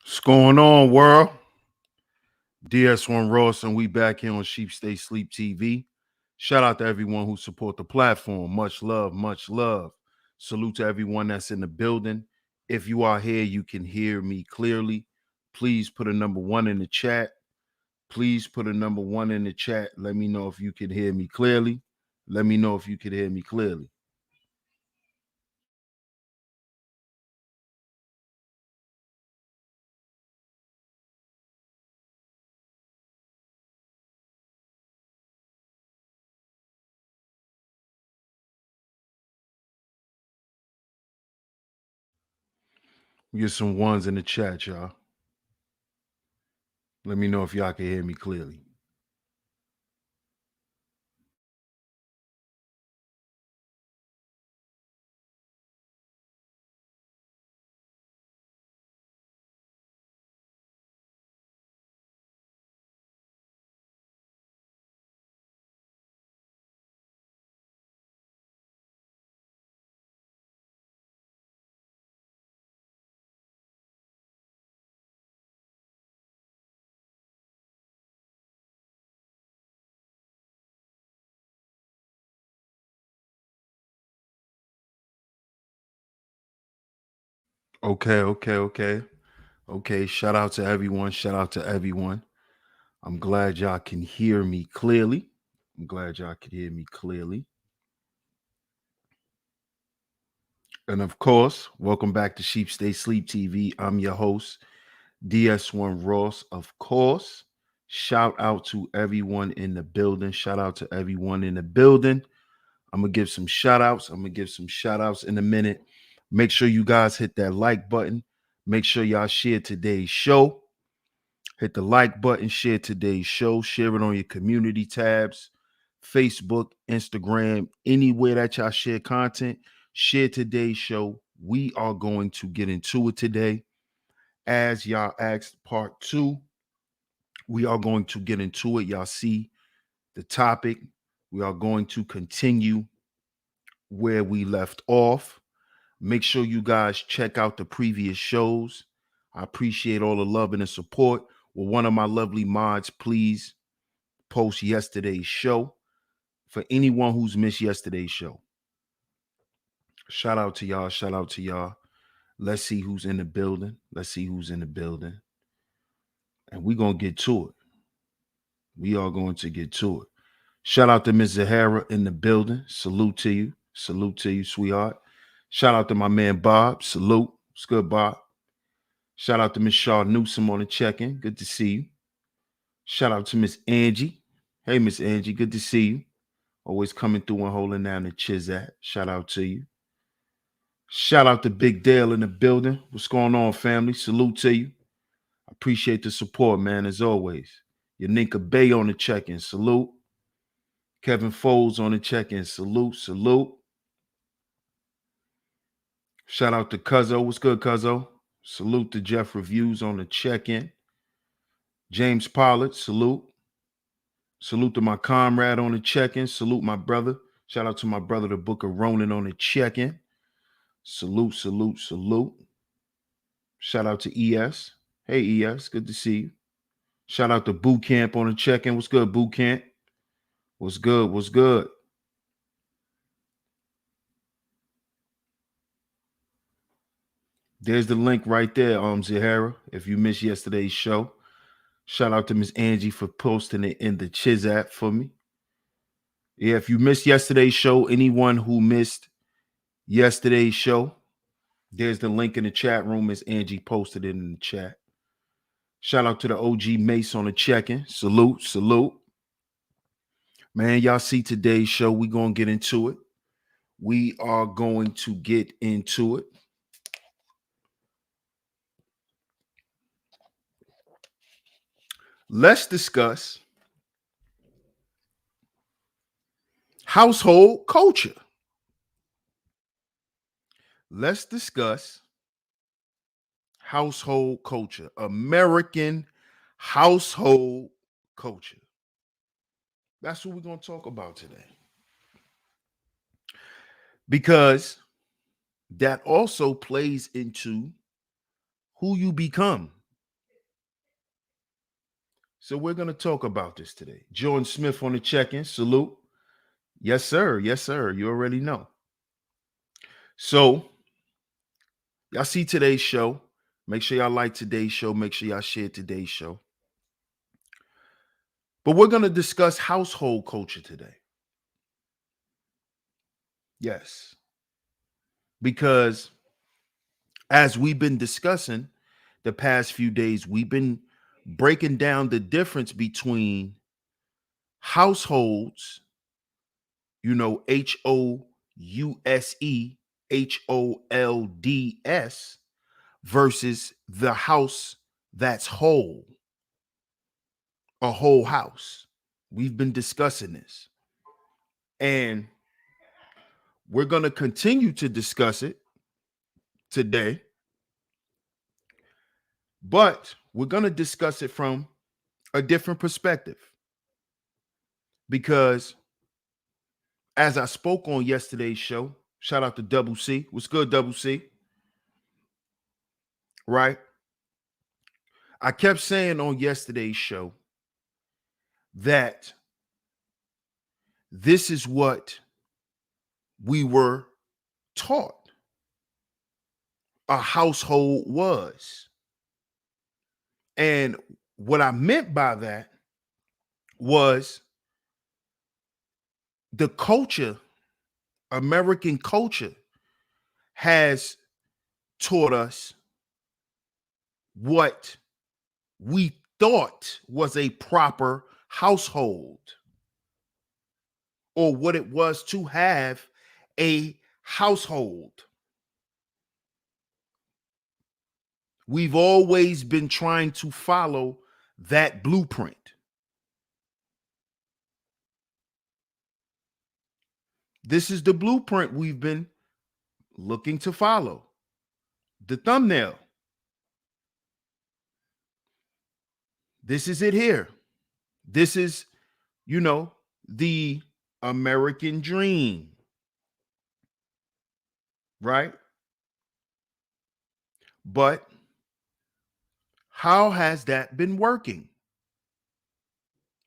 What's going on, world? DS1 Ross, and we back here on Sheep Stay Sleep TV. Shout out to everyone who support the platform. Much love, much love. Salute to everyone that's in the building. If you are here, you can hear me clearly. Please put a number one in the chat. Please put a number one in the chat. Let me know if you can hear me clearly. Let me know if you can hear me clearly. Get some ones in the chat, y'all. Let me know if y'all can hear me clearly. Okay. Shout out to everyone. Shout out to everyone. I'm glad y'all can hear me clearly. I'm glad y'all can hear me clearly. And of course, welcome back to Sheep Stay Sleep TV. I'm your host, DS1 Ross. Of course, shout out to everyone in the building. Shout out to everyone in the building. I'm going to give some shout outs. I'm going to give some shout outs in a minute. Make sure you guys hit that like button. Make sure y'all share today's show. Hit the like button, share today's show, share it on your community tabs, Facebook, Instagram, anywhere that y'all share content. Share today's show. We are going to get into it today. As y'all asked, part two, we are going to get into it. Y'all see the topic. We are going to continue where we left off. Make sure you guys check out the previous shows. I appreciate all the love and the support. Well, one of my lovely mods, please post yesterday's show for anyone who's missed yesterday's show. Shout out to y'all. Shout out to y'all. Let's see who's in the building. Let's see who's in the building. And we're going to get to it. We are going to get to it. Shout out to Miss Zahara in the building. Salute to you. Salute to you, sweetheart. Shout out to my man Bob. Salute. What's good, Bob? Shout out to Miss Shaw Newsom on the check-in. Good to see you. Shout out to Miss Angie. Hey, Miss Angie. Good to see you. Always coming through and holding down the Chizat. Shout out to you. Shout out to Big Dale in the building. What's going on, family? Salute to you. I appreciate the support, man, as always. Yaninka Bay on the check-in. Salute. Kevin Foles on the check-in. Salute, salute. Shout out to Cuzzo. What's good, Cuzzo? Salute to Jeff Reviews on the check-in. James Pollard, salute. Salute to my comrade on the check-in. Salute my brother. Shout out to my brother, the Book of Ronan, on the check-in. Salute, salute, salute. Shout out to ES. Hey, ES, good to see you. Shout out to Boot Camp on the check-in. What's good, Boot Camp? What's good? What's good? There's the link right there, Zahara, if you missed yesterday's show. Shout out to Miss Angie for posting it in the Chiz app for me. Yeah, if you missed yesterday's show, anyone who missed yesterday's show, there's the link in the chat room as Angie posted it in the chat. Shout out to the OG Mace on the check-in. Salute, salute. Man, y'all see today's show. We're going to get into it. We are going to get into it. Let's discuss household culture. Let's discuss household culture, American household culture. That's what we're going to talk about today. Because that also plays into who you become So we're going to talk about this today. Jordan Smith on the check-in. Salute. Yes, sir. Yes, sir. You already know. So y'all see today's show. Make sure y'all like today's show. Make sure y'all share today's show. But we're going to discuss household culture today. Yes. Because as we've been discussing the past few days, we've been breaking down the difference between households, HOUSEHOLDS, versus the house that's whole, a whole house. We've been discussing this. And we're going to continue to discuss it today, but we're going to discuss it from a different perspective. Because as I spoke on yesterday's show, shout out to Double C. What's good, Double C? Right? I kept saying on yesterday's show that this is what we were taught a household was. And what I meant by that was the culture, American culture, has taught us what we thought was a proper household, or what it was to have a household. We've always been trying to follow that blueprint. This is the blueprint we've been looking to follow. The thumbnail. This is it here. This is, the American dream. Right? But how has that been working?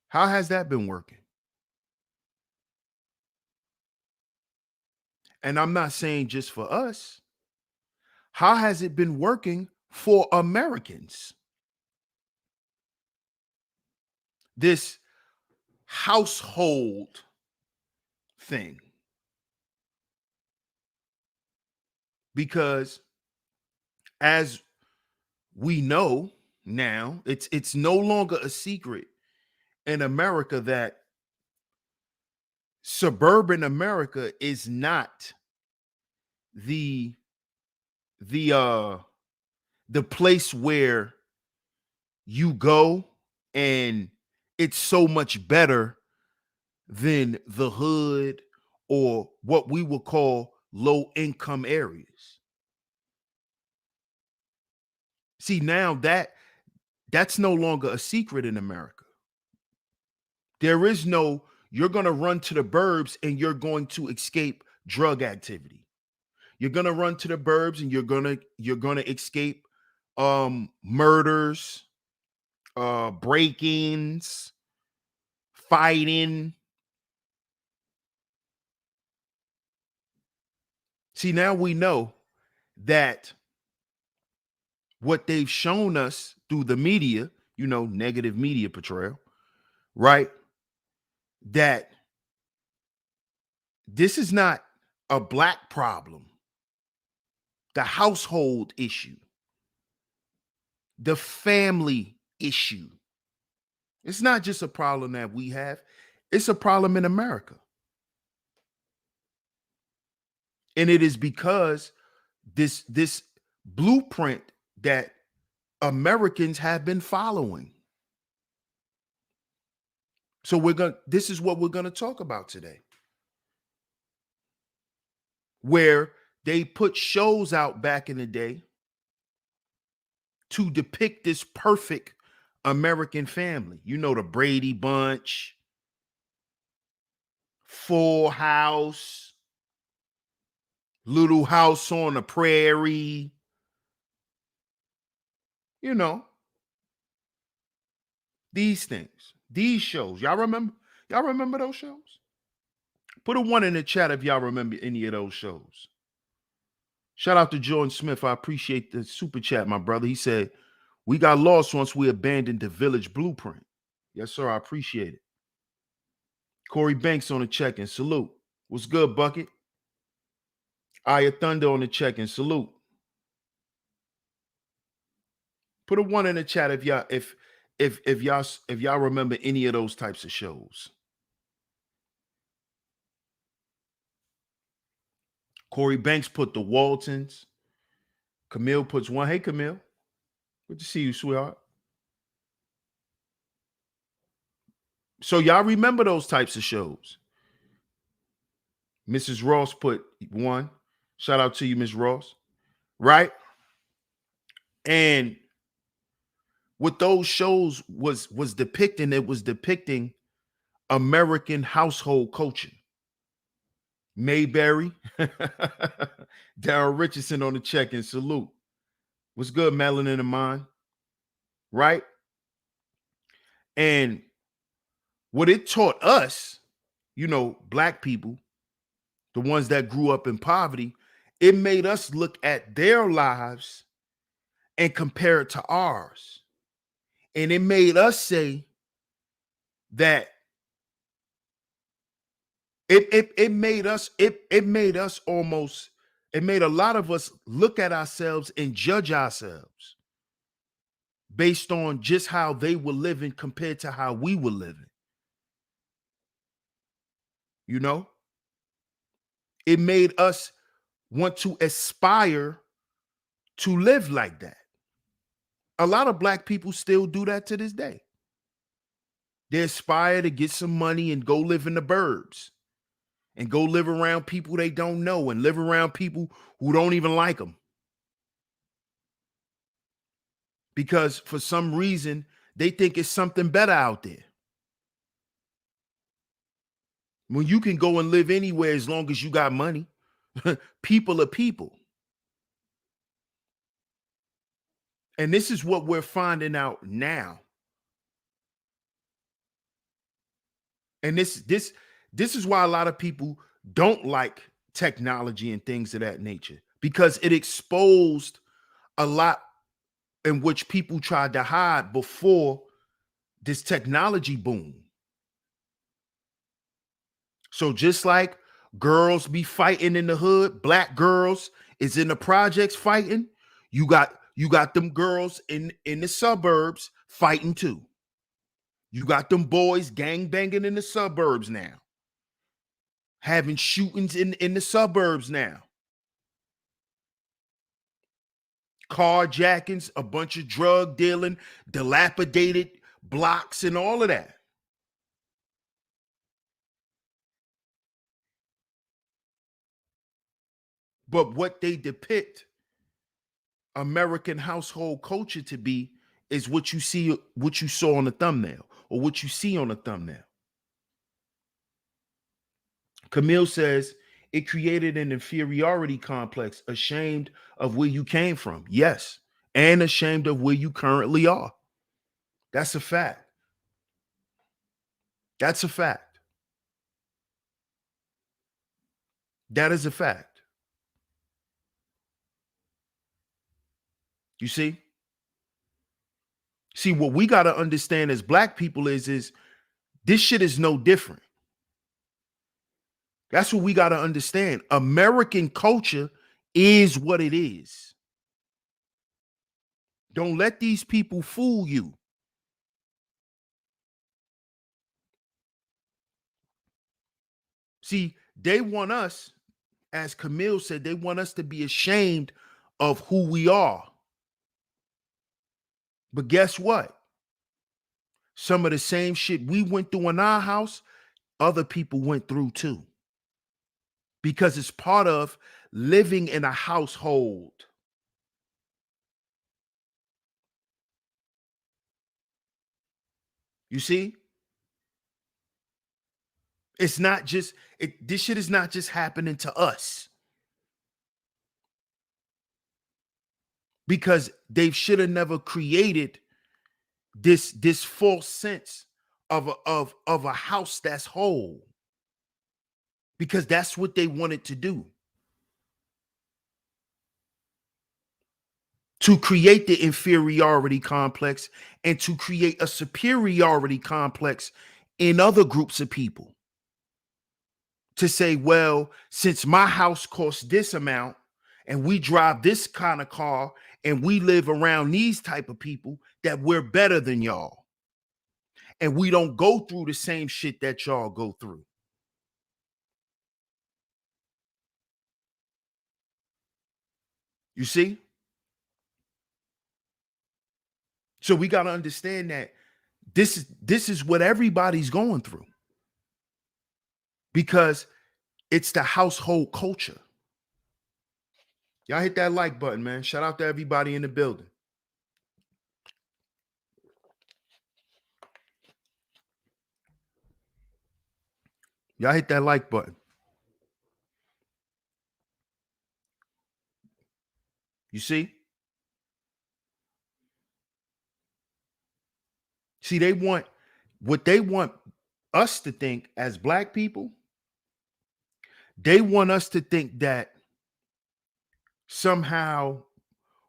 How has that been working? And I'm not saying just for us. How has it been working for Americans? This household thing. Because as we know now, it's no longer a secret in America that suburban America is not the place where you go and it's so much better than the hood or what we would call low income areas. See, now that's no longer a secret in America. There is no, you're going to run to the burbs and you're going to escape drug activity. You're going to run to the burbs and you're going to escape murders, break-ins, fighting. See, now we know that what they've shown us through the media, negative media portrayal, right? That this is not a black problem, the household issue, the family issue. It's not just a problem that we have, it's a problem in America. And it is because this blueprint that Americans have been following. So this is what we're going to talk about today. Where they put shows out back in the day to depict this perfect American family. The Brady Bunch, Full House, Little House on the Prairie. These things, these shows. Y'all remember? Y'all remember those shows? Put a 1 in the chat if y'all remember any of those shows. Shout out to Jordan Smith. I appreciate the super chat, my brother. He said, we got lost once we abandoned the village blueprint. Yes, sir. I appreciate it. Corey Banks on the check-in. Salute. What's good, Bucket? Aya Thunder on the check-in. Salute. Put a 1 in the chat if y'all remember any of those types of shows. Corey Banks put the Waltons. Camille puts 1. Hey, Camille. Good to see you, sweetheart. So y'all remember those types of shows. Mrs. Ross put 1. Shout out to you, Miss Ross. Right? And what those shows was depicting, it was depicting American household culture. Mayberry. Darryl Richardson on the check-in. Salute. What's good, Melanin in Mind? Right? And what it taught us, black people, the ones that grew up in poverty, it made us look at their lives and compare it to ours. And it made us say that it made a lot of us look at ourselves and judge ourselves based on just how they were living compared to how we were living. It made us want to aspire to live like that. A lot of black people still do that to this day. They aspire to get some money and go live in the burbs and go live around people they don't know and live around people who don't even like them. Because for some reason, they think it's something better out there. When you can go and live anywhere as long as you got money. People are people. And this is what we're finding out now. And this is why a lot of people don't like technology and things of that nature, because it exposed a lot in which people tried to hide before this technology boom. So just like girls be fighting in the hood, black girls is in the projects fighting, you got them girls in the suburbs fighting too. You got them boys gang banging in the suburbs now. Having shootings in the suburbs now. Carjackings, a bunch of drug dealing, dilapidated blocks and all of that. But what they depict American household culture to be is what you saw on the thumbnail, or what you see on the thumbnail. Camille says it created an inferiority complex, ashamed of where you came from. Yes, and ashamed of where you currently are. That's a fact. That's a fact. That is a fact. You see? See, what we got to understand as black people is this shit is no different. That's what we got to understand. American culture is what it is. Don't let these people fool you. See, they want us, as Camille said, they want us to be ashamed of who we are. But guess what? Some of the same shit we went through in our house, other people went through too. Because it's part of living in a household. You see? It's not just, this shit is not just happening to us. Because they should have never created this false sense of a house that's whole, because that's what they wanted to do, to create the inferiority complex and to create a superiority complex in other groups of people, to say, well, since my house costs this amount and we drive this kind of car and we live around these type of people, that we're better than y'all and we don't go through the same shit that y'all go through. You see? So we got to understand that this is what everybody's going through, because it's the household culture. Y'all hit that like button, man. Shout out to everybody in the building. Y'all hit that like button. You see? See, they want what they want us to think as black people. They want us to think that somehow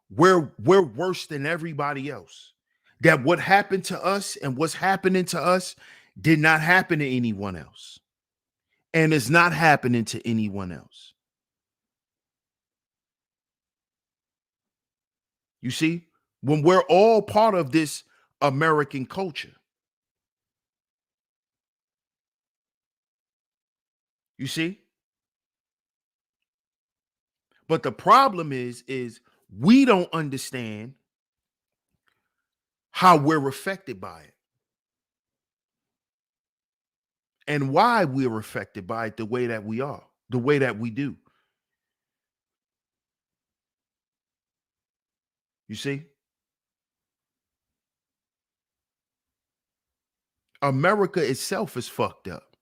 we're worse than everybody else. That what happened to us and what's happening to us did not happen to anyone else. And it's not happening to anyone else. You see? When we're all part of this American culture. You see? But the problem is we don't understand how we're affected by it and why we're affected by it the way that we are, the way that we do. You see? America itself is fucked up.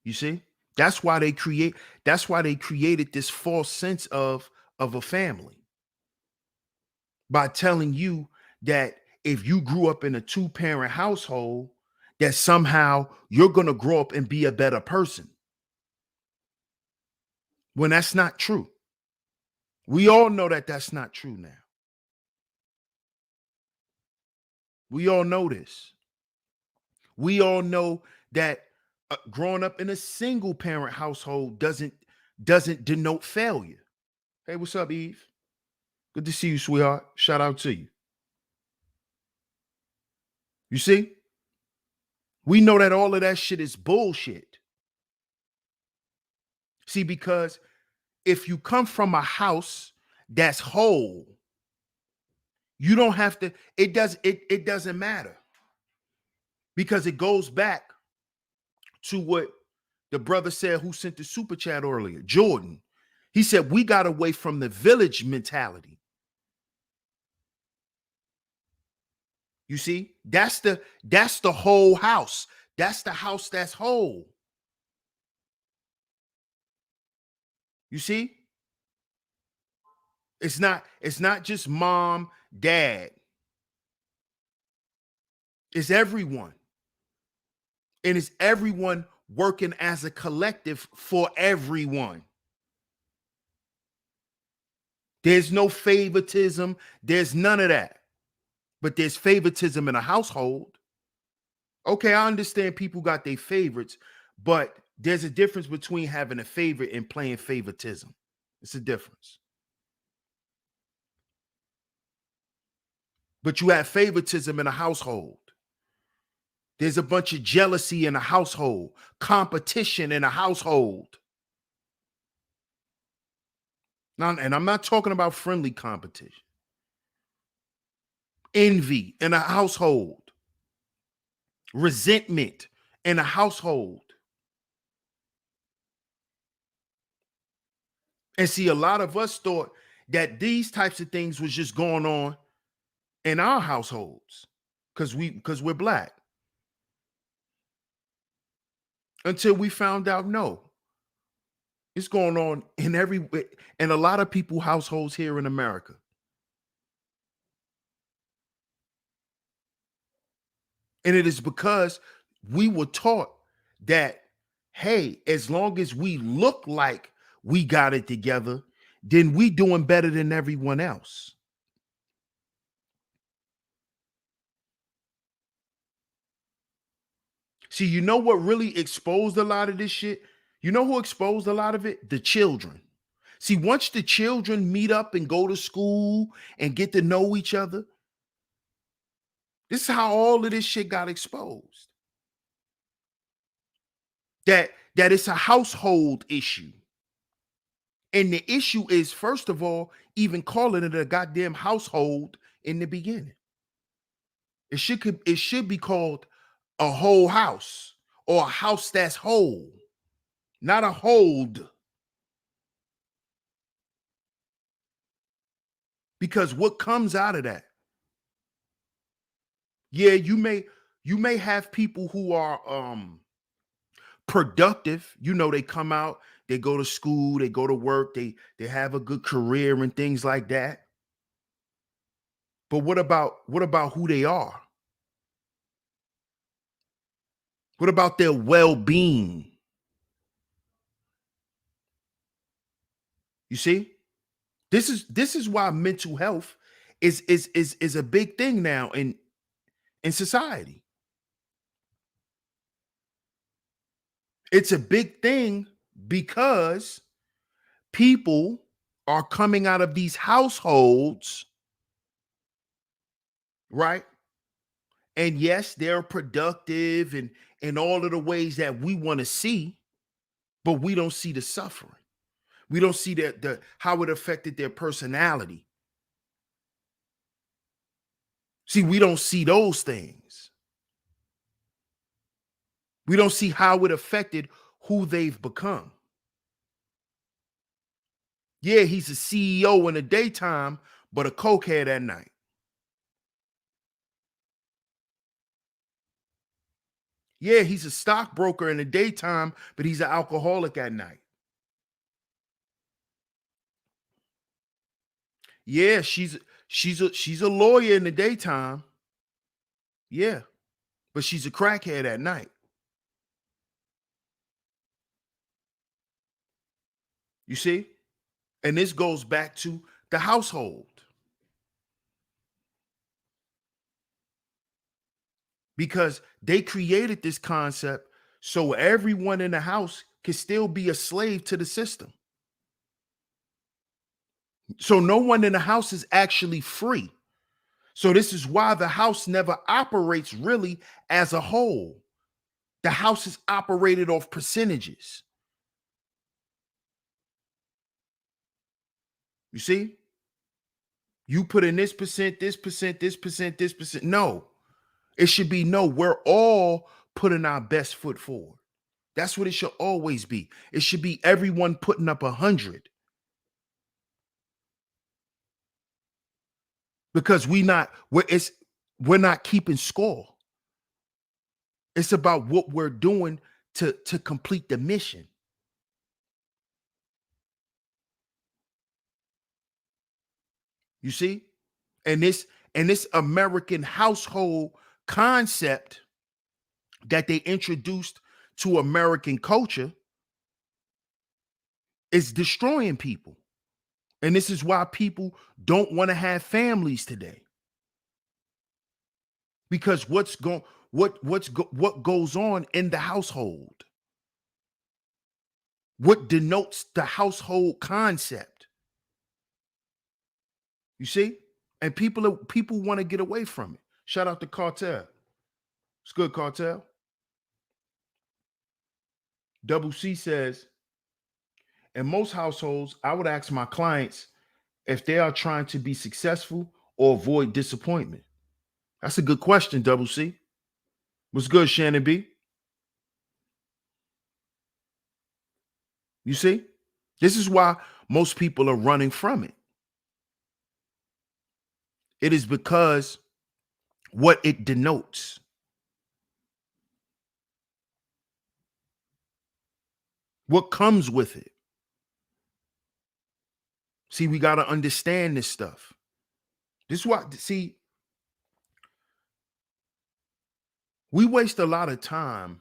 You see? That's why they created this false sense of a family, by telling you that if you grew up in a two-parent household, that somehow you're going to grow up and be a better person. When that's not true. We all know that that's not true now. We all know this. We all know that growing up in a single parent household doesn't denote failure. Hey, what's up, Eve? Good to see you, sweetheart. Shout out to you. You see? We know that all of that shit is bullshit. See, because if you come from a house that's whole, you don't have to, it doesn't matter. Because it goes back to what the brother said who sent the super chat earlier, Jordan. He said, we got away from the village mentality. You see, that's the whole house. That's the house that's whole. You see? It's not just mom, dad. It's everyone. And it's everyone working as a collective for everyone. There's no favoritism. There's none of that. But there's favoritism in a household. Okay, I understand people got their favorites, but there's a difference between having a favorite and playing favoritism. It's a difference. But you have favoritism in a household. There's a bunch of jealousy in a household, competition in a household. Now, and I'm not talking about friendly competition. Envy in a household. Resentment in a household. And see, a lot of us thought that these types of things was just going on in our households because we're black. Until we found out, no, it's going on in a lot of people's households here in America. And it is because we were taught that, hey, as long as we look like we got it together, then we doing better than everyone else. See, you know what really exposed a lot of this shit? You know who exposed a lot of it? The children. See, once the children meet up and go to school and get to know each other, this is how all of this shit got exposed. That it's a household issue. And the issue is, first of all, even calling it a goddamn household in the beginning. It should be called a whole house, or a house that's whole, not a hold. Because what comes out of that? Yeah, you may have people who are productive. They come out, they go to school, they go to work, they have a good career and things like that. But what about who they are? What about their well-being? You see? This is why mental health is a big thing now in society. It's a big thing because people are coming out of these households, right? And yes, they're productive and in all of the ways that we want to see, but we don't see the suffering. We don't see the how it affected their personality. See, we don't see those things. We don't see how it affected who they've become. Yeah, he's a CEO in the daytime, but a cokehead at night. Yeah, he's a stockbroker in the daytime, but he's an alcoholic at night. Yeah, she's a lawyer in the daytime. Yeah, but she's a crackhead at night. You see? And this goes back to the household because they created this concept so everyone in the house can still be a slave to the system. So no one in the house is actually free. So this is why the house never operates really as a whole. The house is operated off percentages. You see? You put in this percent, this percent, this percent, this percent. No, it should be no. We're all putting our best foot forward. That's what it should always be. It should be everyone putting up 100 because we're not keeping score. It's about what we're doing to complete the mission. You see? And this American household concept that they introduced to American culture is destroying people. And this is why people don't want to have families today. Because what goes on in the household? What denotes the household concept? You see? And people want to get away from it. Shout out to Cartel. It's good, Cartel. Double C says, in most households, I would ask my clients if they are trying to be successful or avoid disappointment. That's a good question, Double C. What's good, Shannon B? You see? This is why most people are running from it. It is because what it denotes. What comes with it. See, we got to understand this stuff. This is why, see, We waste a lot of time,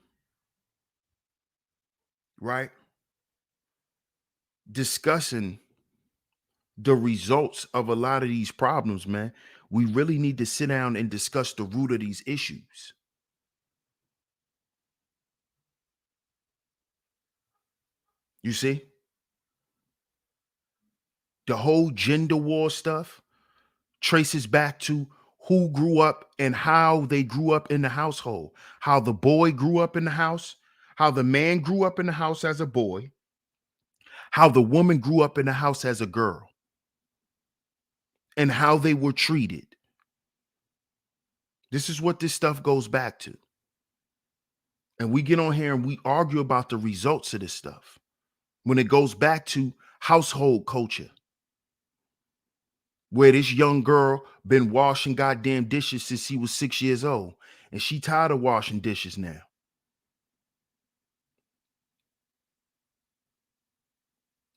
right, discussing the results of a lot of these problems, man. We really need to sit down and discuss the root of these issues. You see, the whole gender war stuff traces back to who grew up and how they grew up in the household, how the boy grew up in the house, how the man grew up in the house as a boy, how the woman grew up in the house as a girl, and how they were treated. This is what this stuff goes back to. And we get on here and we argue about the results of this stuff when it goes back to household culture, where this young girl been washing goddamn dishes since she was 6 years old, and she tired of washing dishes now.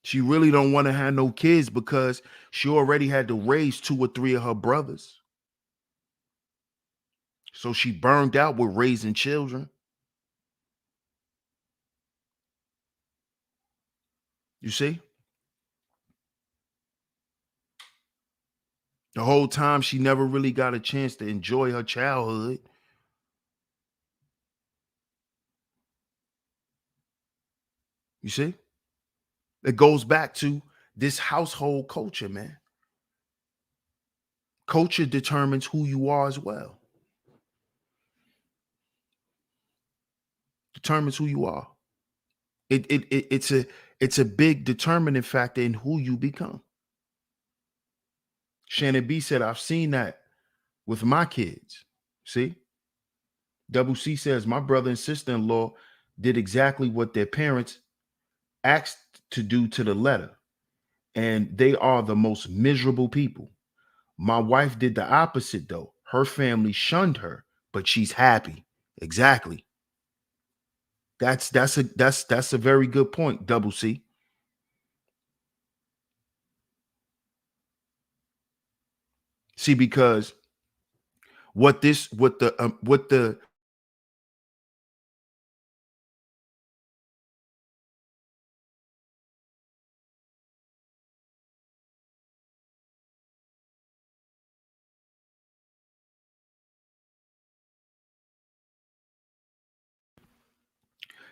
She really don't want to have no kids because she already had to raise 2 or 3 of her brothers. So she burned out with raising children. You see? The whole time she never really got a chance to enjoy her childhood. You see? It goes back to this household culture, man. Culture determines who you are as well. Determines who you are. It's a big determining factor in who you become. Shannon B said, I've seen that with my kids. See? Double C says, my brother and sister-in-law did exactly what their parents asked to do to the letter. And they are the most miserable people. My wife did the opposite though. Her family shunned her, but she's happy. Exactly. That's a very good point, Double C. See, because what the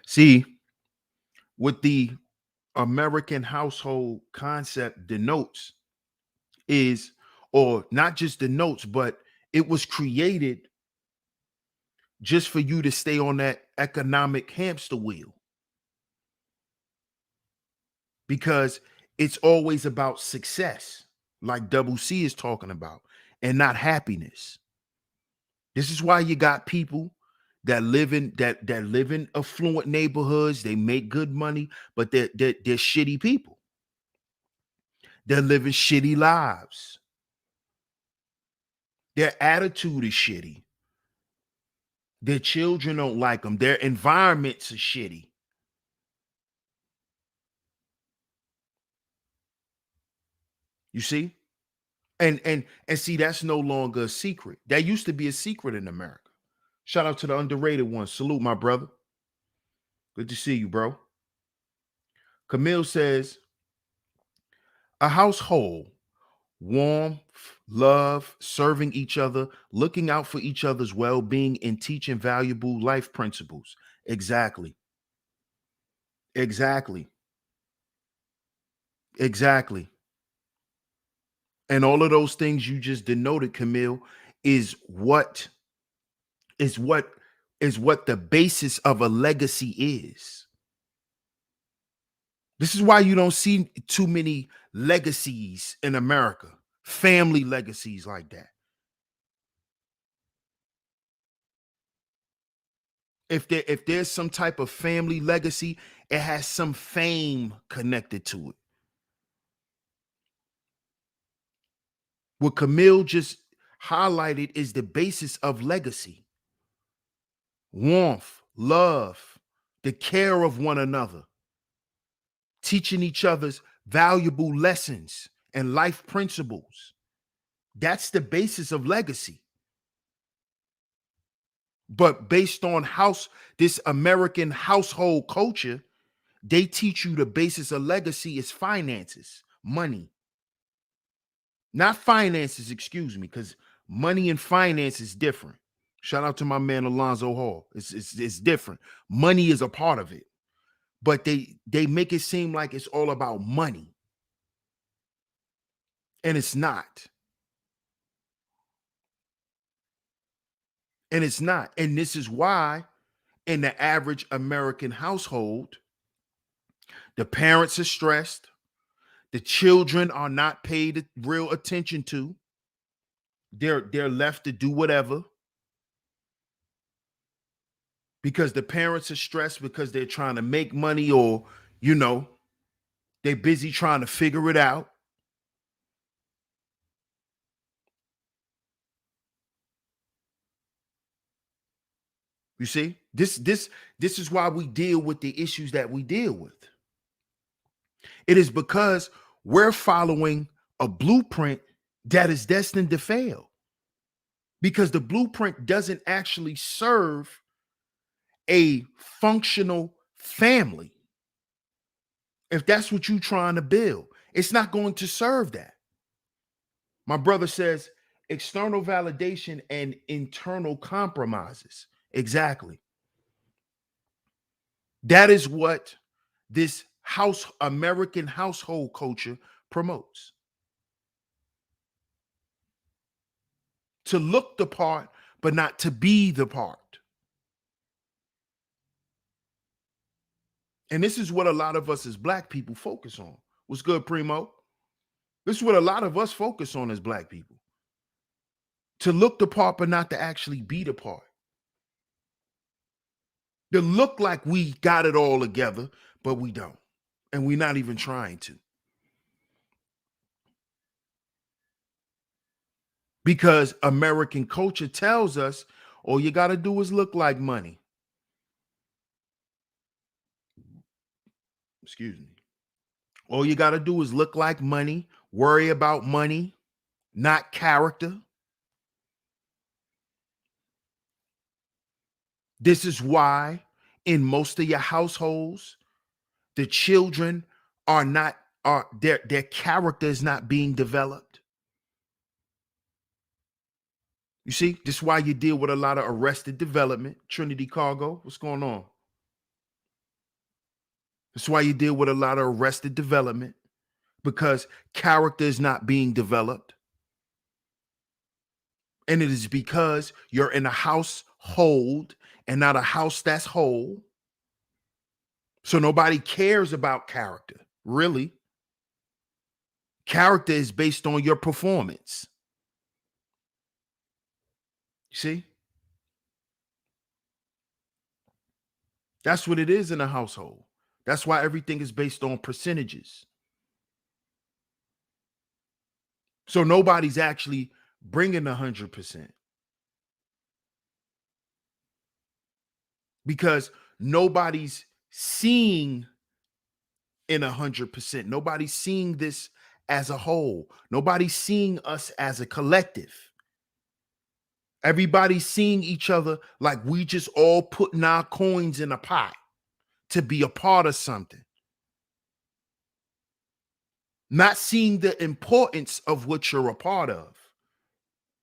see what the American household concept denotes is, or not just denotes, but it was created just for you to stay on that economic hamster wheel, because it's always about success, like Double C is talking about, and not happiness. This is why you got people that live in affluent neighborhoods. They make good money, but they're shitty people. They're living shitty lives. Their attitude is shitty. Their children don't like them. Their environments are shitty. You see? And see, that's no longer a secret. That used to be a secret in America. Shout out to the underrated one. Salute, my brother. Good to see you, bro. Camille says, a household, warmth, love, serving each other, looking out for each other's well-being, and teaching valuable life principles. Exactly. Exactly. Exactly. And all of those things you just denoted, Camille, is what is what is what the basis of a legacy is. This is why you don't see too many legacies in America, family legacies like that. If there's some type of family legacy, it has some fame connected to it. What Camille just highlighted is the basis of legacy: warmth, love, the care of one another, teaching each other's valuable lessons and life principles. That's the basis of legacy. But based on this American household culture, they teach you the basis of legacy is finances, money. Not finances, excuse me, because money and finance is different. Shout out to my man Alonzo Hall. It's different. Money is a part of it, but they make it seem like it's all about money, and it's not. And it's not. And this is why, in the average American household, the parents are stressed. The children are not paid real attention to. They're left to do whatever because the parents are stressed because they're trying to make money, or you know, they're busy trying to figure it out. You see, this is why we deal with the issues that we deal with. It is because we're following a blueprint that is destined to fail, because the blueprint doesn't actually serve a functional family. If that's what you're trying to build, it's not going to serve that. My brother says external validation and internal compromises. Exactly. That is what this American household culture promotes. To look the part, but not to be the part. And this is what a lot of us as Black people focus on. What's good, Primo? This is what a lot of us focus on as Black people. To look the part, but not to actually be the part. To look like we got it all together, but we don't. And we're not even trying to. Because American culture tells us all you got to do is look like money. Excuse me. All you got to do is look like money, worry about money, not character. This is why in most of your households, the children are not their character is not being developed. You see, this is why you deal with a lot of arrested development. Trinity Cargo, what's going on? That's why you deal with a lot of arrested development, because character is not being developed. And it is because you're in a household and not a house that's whole. So nobody cares about character, really. Character is based on your performance. You see? That's what it is in a household. That's why everything is based on percentages. So nobody's actually bringing 100% because nobody's seeing in 100%. Nobody's seeing this as a whole. Nobody's seeing us as a collective. Everybody's seeing each other like we just all putting our coins in a pot to be a part of something. Not seeing the importance of what you're a part of.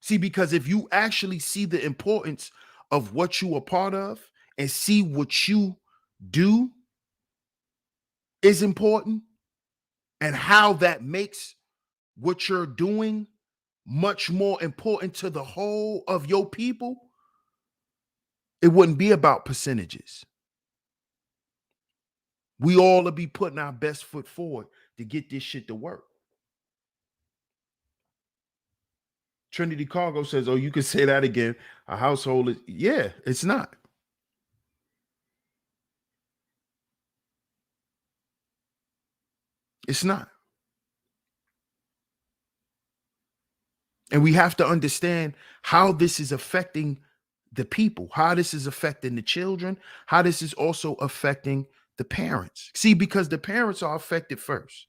See, because if you actually see the importance of what you are part of and see what you do is important and how that makes what you're doing much more important to the whole of your people, it wouldn't be about percentages. We all will be putting our best foot forward to get this shit to work. Trinity Cargo says, oh, you can say that again. A household is, yeah, it's not. It's not. And we have to understand how this is affecting the people, how this is affecting the children, how this is also affecting the parents. See, because the parents are affected first.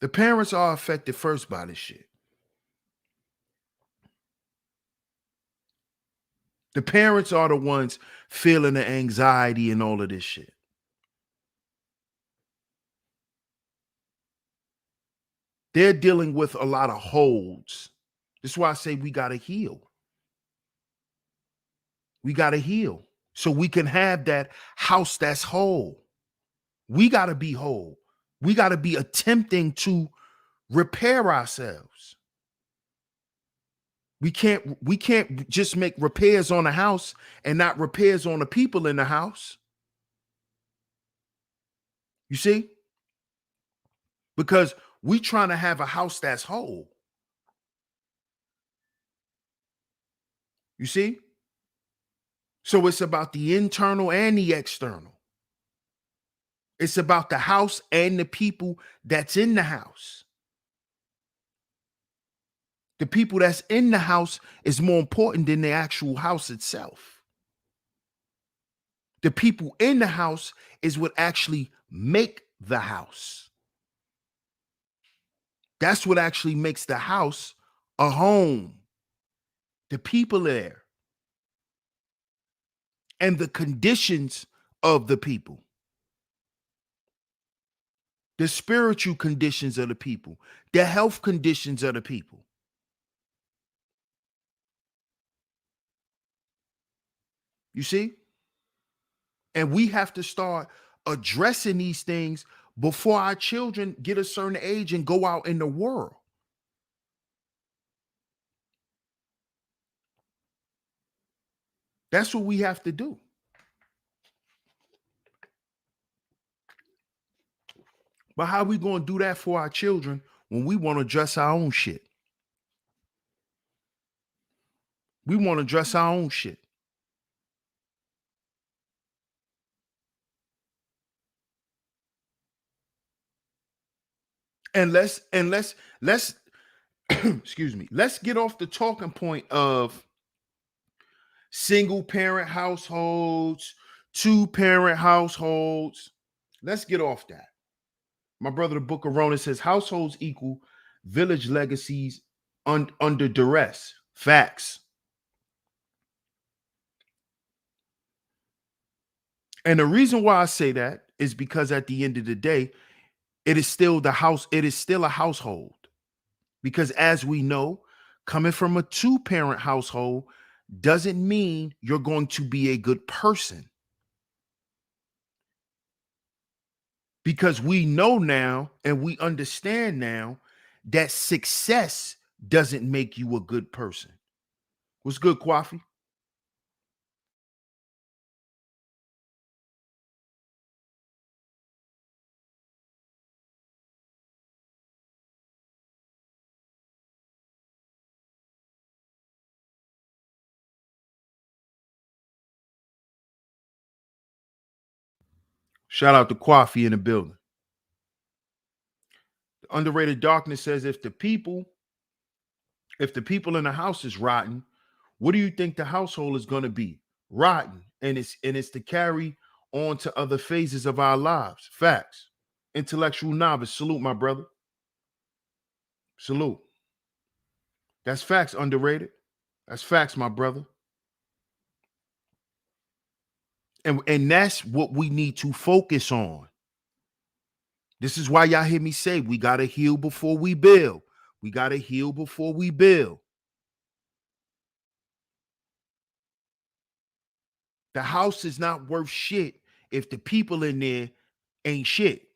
The parents are affected first by this shit. The parents are the ones feeling the anxiety and all of this shit. They're dealing with a lot of holds. That's why I say we got to heal. We got to heal so we can have that house that's whole. We got to be whole. We got to be attempting to repair ourselves. We can't just make repairs on the house and not repairs on the people in the house. You see? Because we trying to have a house that's whole. You see? So it's about the internal and the external. It's about the house and the people that's in the house. The people that's in the house is more important than the actual house itself. The people in the house is what actually make the house. That's what actually makes the house a home. The people there and the conditions of the people. The spiritual conditions of the people, the health conditions of the people. You see? And we have to start addressing these things before our children get a certain age and go out in the world. That's what we have to do. But how we going to do that for our children when we want to address our own shit? We want to address our own shit. And let's excuse me, let's get off the talking point of single parent households, two parent households. Let's get off that. My brother, the Book of Rona, says households equal village legacies under duress. Facts. And the reason why I say that is because at the end of the day, it is still the house, it is still a household. Because as we know, coming from a two-parent household doesn't mean you're going to be a good person. Because we know now and we understand now that success doesn't make you a good person. What's good, Kwafi? Shout out to Kwafi in the building. The underrated darkness says if the people in the house is rotten, what do you think the household is going to be? Rotten. And it's to carry on to other phases of our lives. Facts. Intellectual novice. Salute, my brother. Salute. That's facts, underrated. That's facts, my brother. And that's what we need to focus on. This is why y'all hear me say we got to heal before we build. We got to heal before we build. The house is not worth shit if the people in there ain't shit.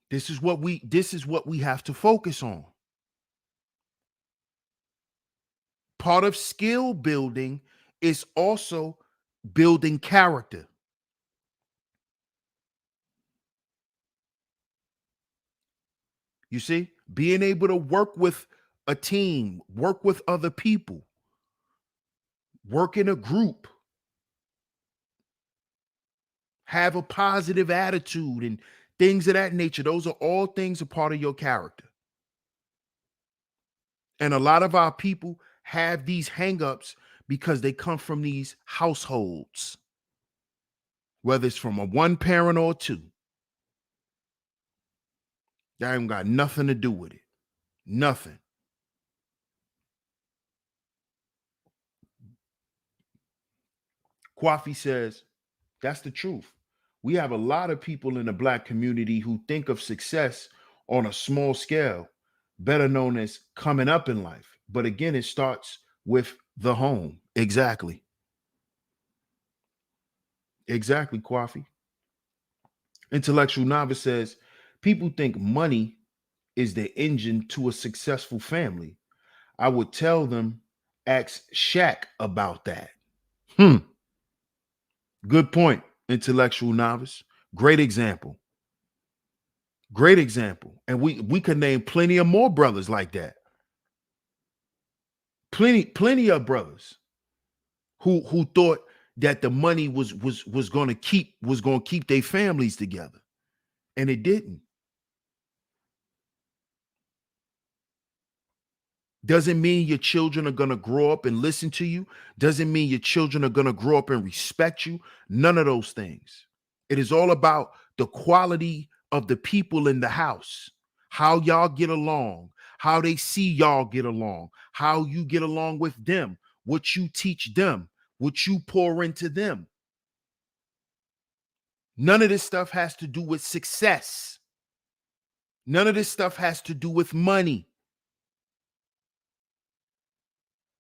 This is what we have to focus on. Part of skill building is also building character. You see, being able to work with a team, work with other people, work in a group, have a positive attitude and things of that nature. Those are all things a part of your character. And a lot of our people have these hangups because they come from these households, whether it's from a one parent or two. That ain't got nothing to do with it. Nothing. Kwafi says, that's the truth. We have a lot of people in the black community who think of success on a small scale, better known as coming up in life. But again, it starts with the home. Exactly. Exactly, Kwafi. Intellectual Novice says, people think money is the engine to a successful family. I would tell them, ask Shaq about that. Hmm. Good point, intellectual novice. Great example. Great example. And we could name plenty of more brothers like that. Plenty of brothers who thought that the money was going to keep their families together, and it didn't. Doesn't mean your children are going to grow up and listen to you. Doesn't mean your children are going to grow up and respect you. None of those things. It is all about the quality of the people in the house, how y'all get along, how they see y'all get along, how you get along with them, what you teach them, what you pour into them. None of this stuff has to do with success. None of this stuff has to do with money.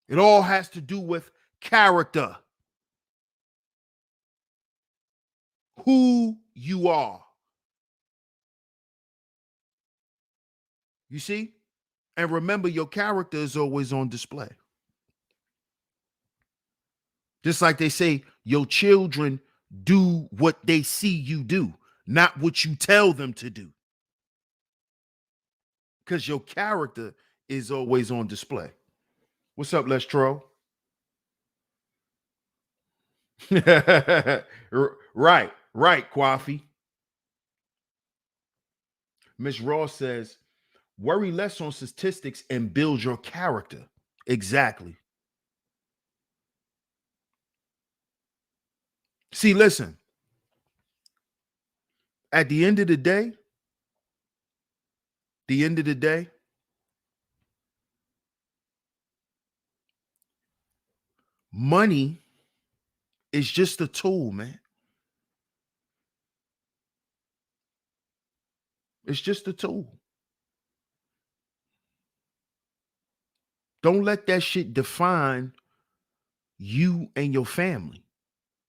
It all has to do with character, who you are. You see? And remember, your character is always on display. Just like they say, your children do what they see you do, not what you tell them to do. Because your character is always on display. What's up, Lestro? Right, Kwafi. Miss Ross says, worry less on statistics and build your character. Exactly. See, listen, at the end of the day, money is just a tool, man. It's just a tool. Don't let that shit define you and your family,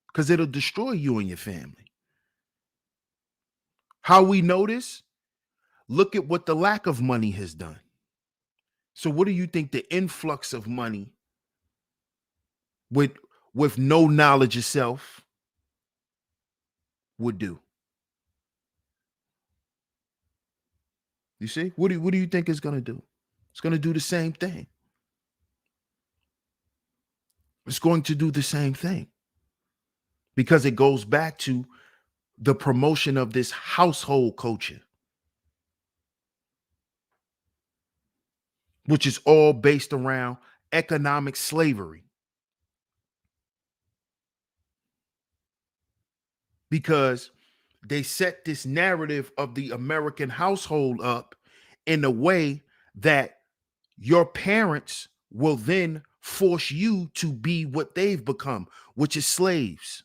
because it'll destroy you and your family. How we know this? Look at what the lack of money has done. So what do you think the influx of money with with no knowledge of self would do? You see? What do you think it's going to do? It's going to do the same thing. It's going to do the same thing because it goes back to the promotion of this household culture, which is all based around economic slavery. Because they set this narrative of the American household up in a way that your parents will then force you to be what they've become, which is slaves.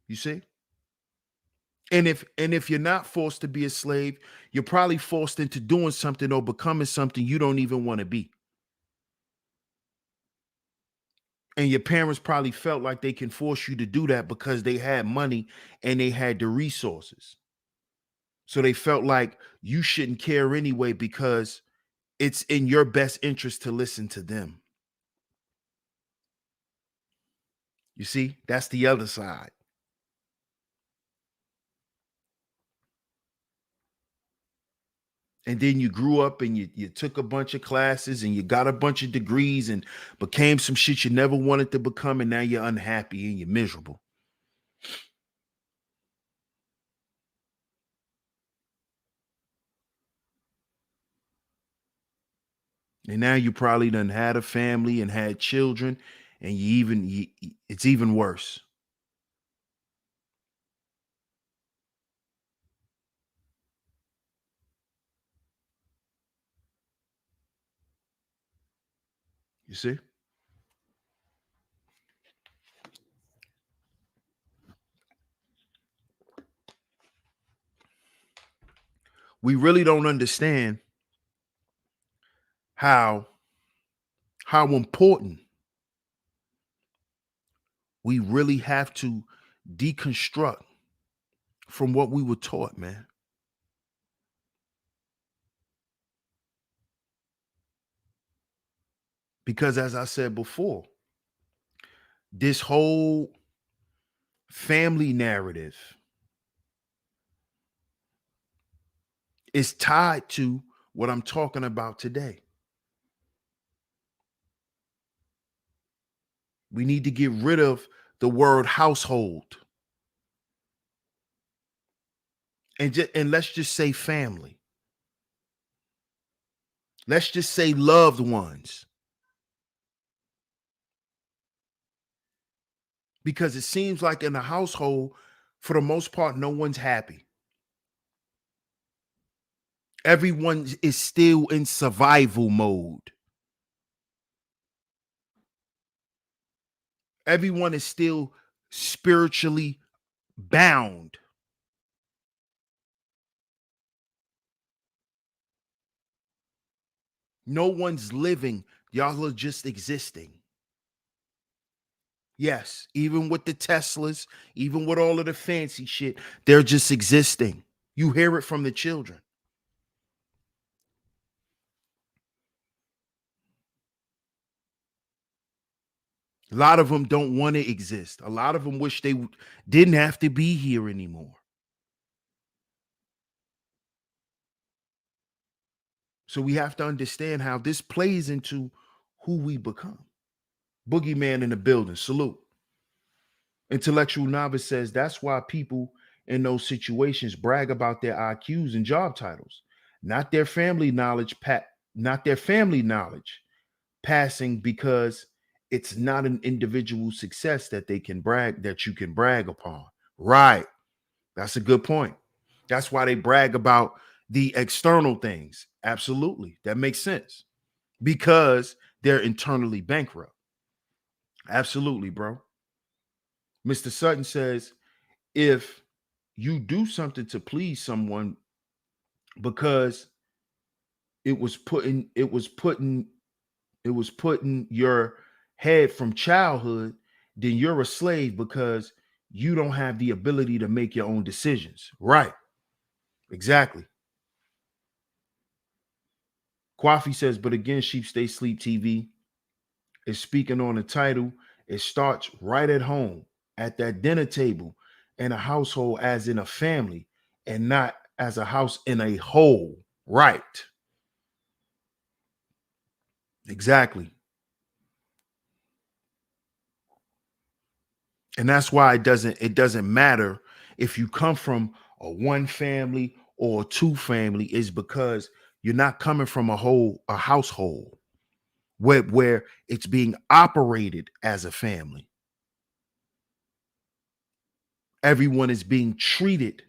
You see? And if you're not forced to be a slave, you're probably forced into doing something or becoming something you don't even want to be. And your parents probably felt like they can force you to do that because they had money and they had the resources. So they felt like you shouldn't care anyway because it's in your best interest to listen to them. You see, that's the other side. And then you grew up and you took a bunch of classes and you got a bunch of degrees and became some shit you never wanted to become. And now you're unhappy and you're miserable. And now you probably done had a family and had children and it's even worse. You see? We really don't understand how important we really have to deconstruct from what we were taught, man. Because as I said before, this whole family narrative is tied to what I'm talking about today. We need to get rid of the word household and let's just say family. Let's just say loved ones. Because it seems like in a household, for the most part, no one's happy. Everyone is still in survival mode. Everyone is still spiritually bound. No one's living. Y'all are just existing. Yes, even with the Teslas, even with all of the fancy shit, they're just existing. You hear it from the children. A lot of them don't want to exist. A lot of them wish they didn't have to be here anymore. So we have to understand how this plays into who we become. Boogeyman in the building. Salute. Intellectual novice says that's why people in those situations brag about their IQs and job titles, not their family knowledge, not their family knowledge passing, because it's not an individual success that you can brag upon. Right. That's a good point. That's why they brag about the external things. Absolutely. That makes sense. Because they're internally bankrupt. Absolutely, bro. Mr. Sutton says if you do something to please someone because it was putting your head from childhood, then you're a slave because you don't have the ability to make your own decisions. Right. Exactly. Kwafi says, but again, Sheep Stay Sleep TV is speaking on the title. It starts right at home, at that dinner table, in a household, as in a family, and not as a house in a whole. Right. Exactly. And that's why it doesn't matter if you come from a one family or a two family, is because you're not coming from a household where it's being operated as a family. Everyone is being treated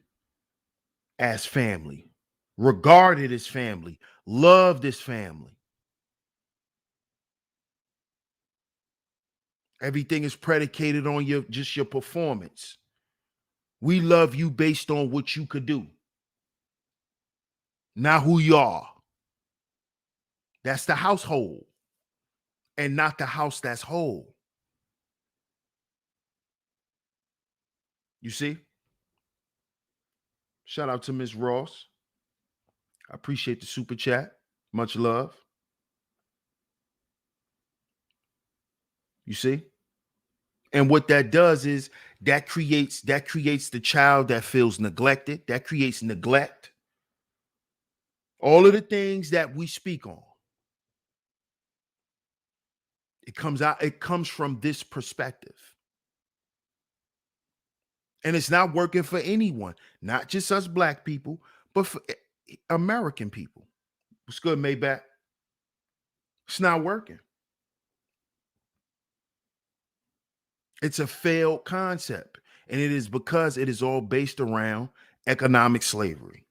as family, regarded as family, loved as family. Everything is predicated on your performance. We love you based on what you could do, not who you are. That's the household, and not the house that's whole. You see? Shout out to Miss Ross. I appreciate the super chat. Much love. You see? And what that does is that creates the child that feels neglected. That creates neglect. All of the things that we speak on. It comes from this perspective. And it's not working for anyone, not just us black people, but for American people. What's good, Maybach? It's not working. It's a failed concept. And it is because it is all based around economic slavery.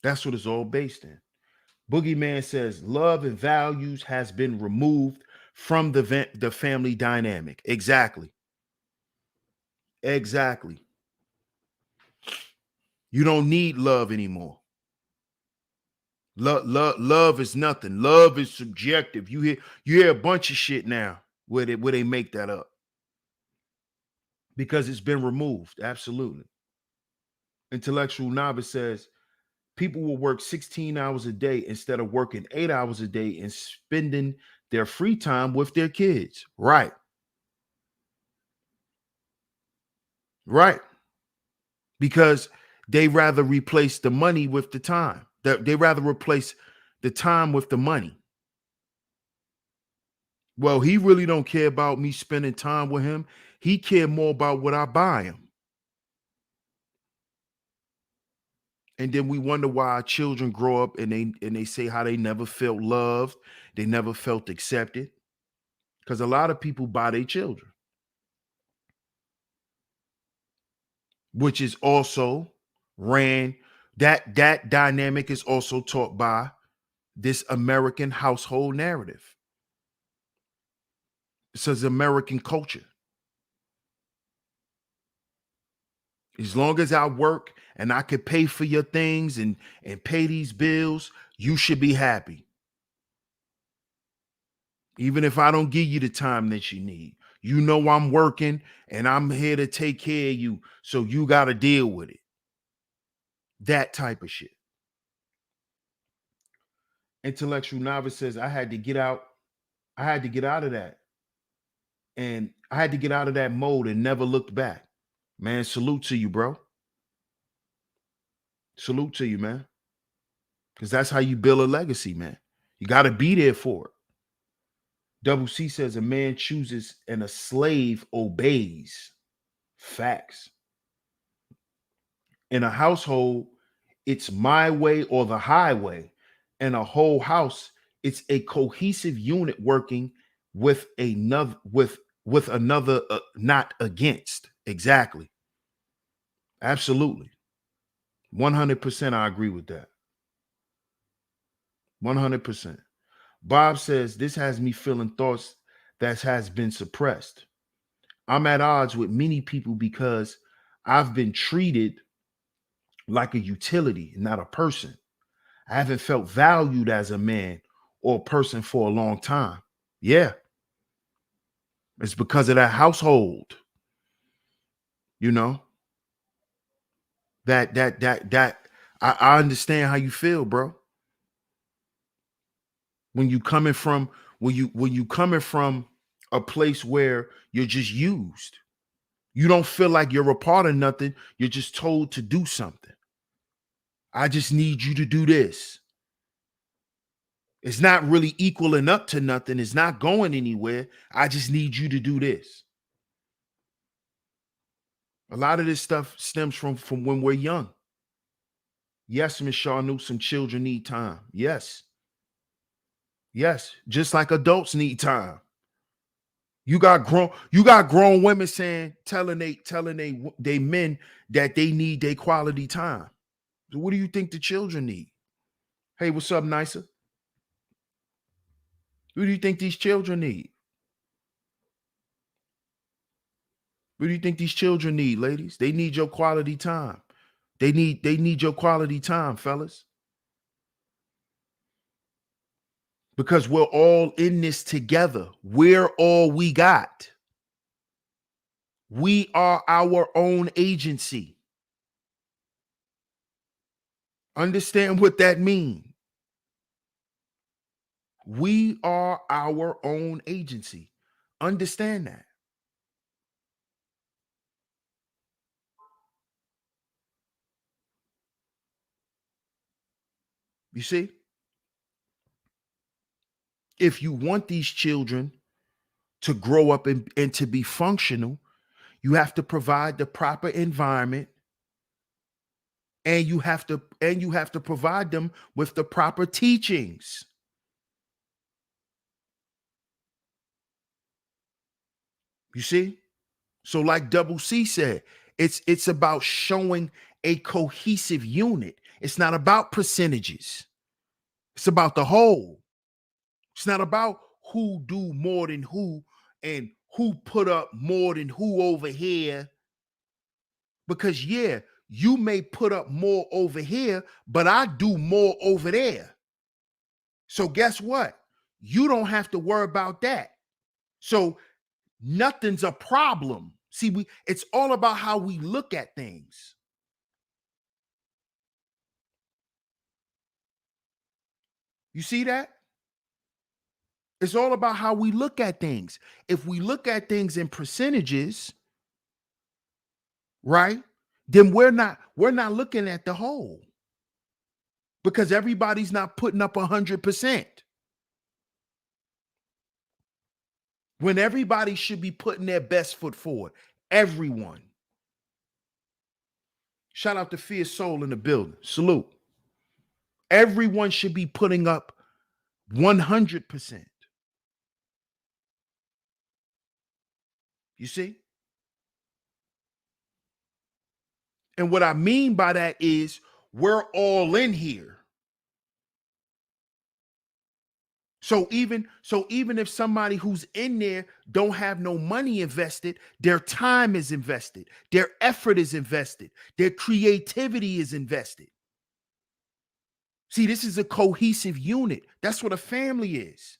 That's what it's all based in. Boogeyman says love and values has been removed from the family dynamic. Exactly. Exactly. You don't need love anymore. Love is nothing. Love is subjective. You hear a bunch of shit now where they make that up because it's been removed. Absolutely. Intellectual Novice says people will work 16 hours a day instead of working 8 hours a day and spending their free time with their kids. Right. Right. Because they rather replace the money with the time. They rather replace the time with the money. Well, he really don't care about me spending time with him. He care more about what I buy him. And then we wonder why our children grow up and they say how they never felt loved, they never felt accepted. Because a lot of people buy their children, which is also ran that dynamic is also taught by this American household narrative. It says American culture. As long as I work and I could pay for your things and pay these bills, you should be happy. Even if I don't give you the time that you need. You know I'm working and I'm here to take care of you, so you got to deal with it. That type of shit. Intellectual Novice says I had to get out. I had to get out of that. And I had to get out of that mode and never looked back. Man, salute to you, bro. Salute to you, man. Because that's how you build a legacy, man. You got to be there for it. Double C says a man chooses and a slave obeys. Facts. In a household, it's my way or the highway. In a whole house, it's a cohesive unit working with another, not against. Exactly. Absolutely. 100% I agree with that. 100%. Bob says this has me feeling thoughts that has been suppressed. I'm at odds with many people because I've been treated like a utility, not a person. I haven't felt valued as a man or a person for a long time. Yeah, it's because of that household. You know, that I understand how you feel, bro. When you coming from when you coming from a place where you're just used. You don't feel like you're a part of nothing. You're just told to do something. I just need you to do this. It's not really equaling up to nothing. It's not going anywhere. I just need you to do this. A lot of this stuff stems from when we're young. Yes, Miss Shaw knew some children need time. Yes. Yes. Just like adults need time. You got grown women telling they men that they need their quality time. So what do you think the children need? Hey, what's up, Nisa? What do you think these children need? What do you think these children need, ladies? They need your quality time. They need your quality time, fellas. Because we're all in this together. We're all we got. We are our own agency. Understand what that means. We are our own agency. Understand that. You see? If you want these children to grow up and to be functional, you have to provide the proper environment, and you have to provide them with the proper teachings. You see? So like Double C said, it's about showing a cohesive unit. It's not about percentages. It's about the whole. It's not about who do more than who and who put up more than who over here. Because yeah, you may put up more over here, but I do more over there. So guess what? You don't have to worry about that. So nothing's a problem. See, it's all about how we look at things. You see that? It's all about how we look at things. If we look at things in percentages, right? Then we're not looking at the whole. Because everybody's not putting up 100%. When everybody should be putting their best foot forward. Everyone. Shout out to Fierce Soul in the building. Salute. Everyone should be putting up 100%. You see? And what I mean by that is we're all in here. So even if somebody who's in there don't have no money invested, their time is invested, their effort is invested, their creativity is invested. See, this is a cohesive unit. That's what a family is.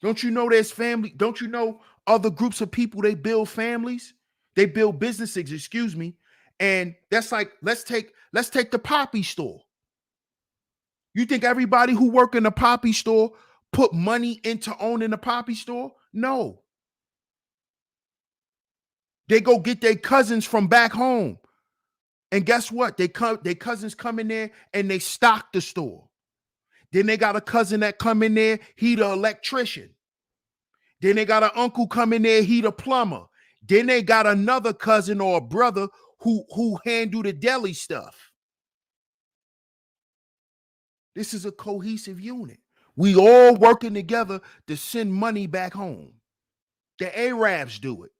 Don't you know there's family? Don't you know other groups of people, they build families? They build businesses, excuse me. And that's like, let's take the poppy store. You think everybody who work in the poppy store put money into owning the poppy store? No. They go get their cousins from back home. And guess what? Their cousins come in there and they stock the store. Then they got a cousin that come in there, he the electrician. Then they got an uncle come in there, he the plumber. Then they got another cousin or a brother who handle the deli stuff. This is a cohesive unit. We all working together to send money back home. The Arabs do it.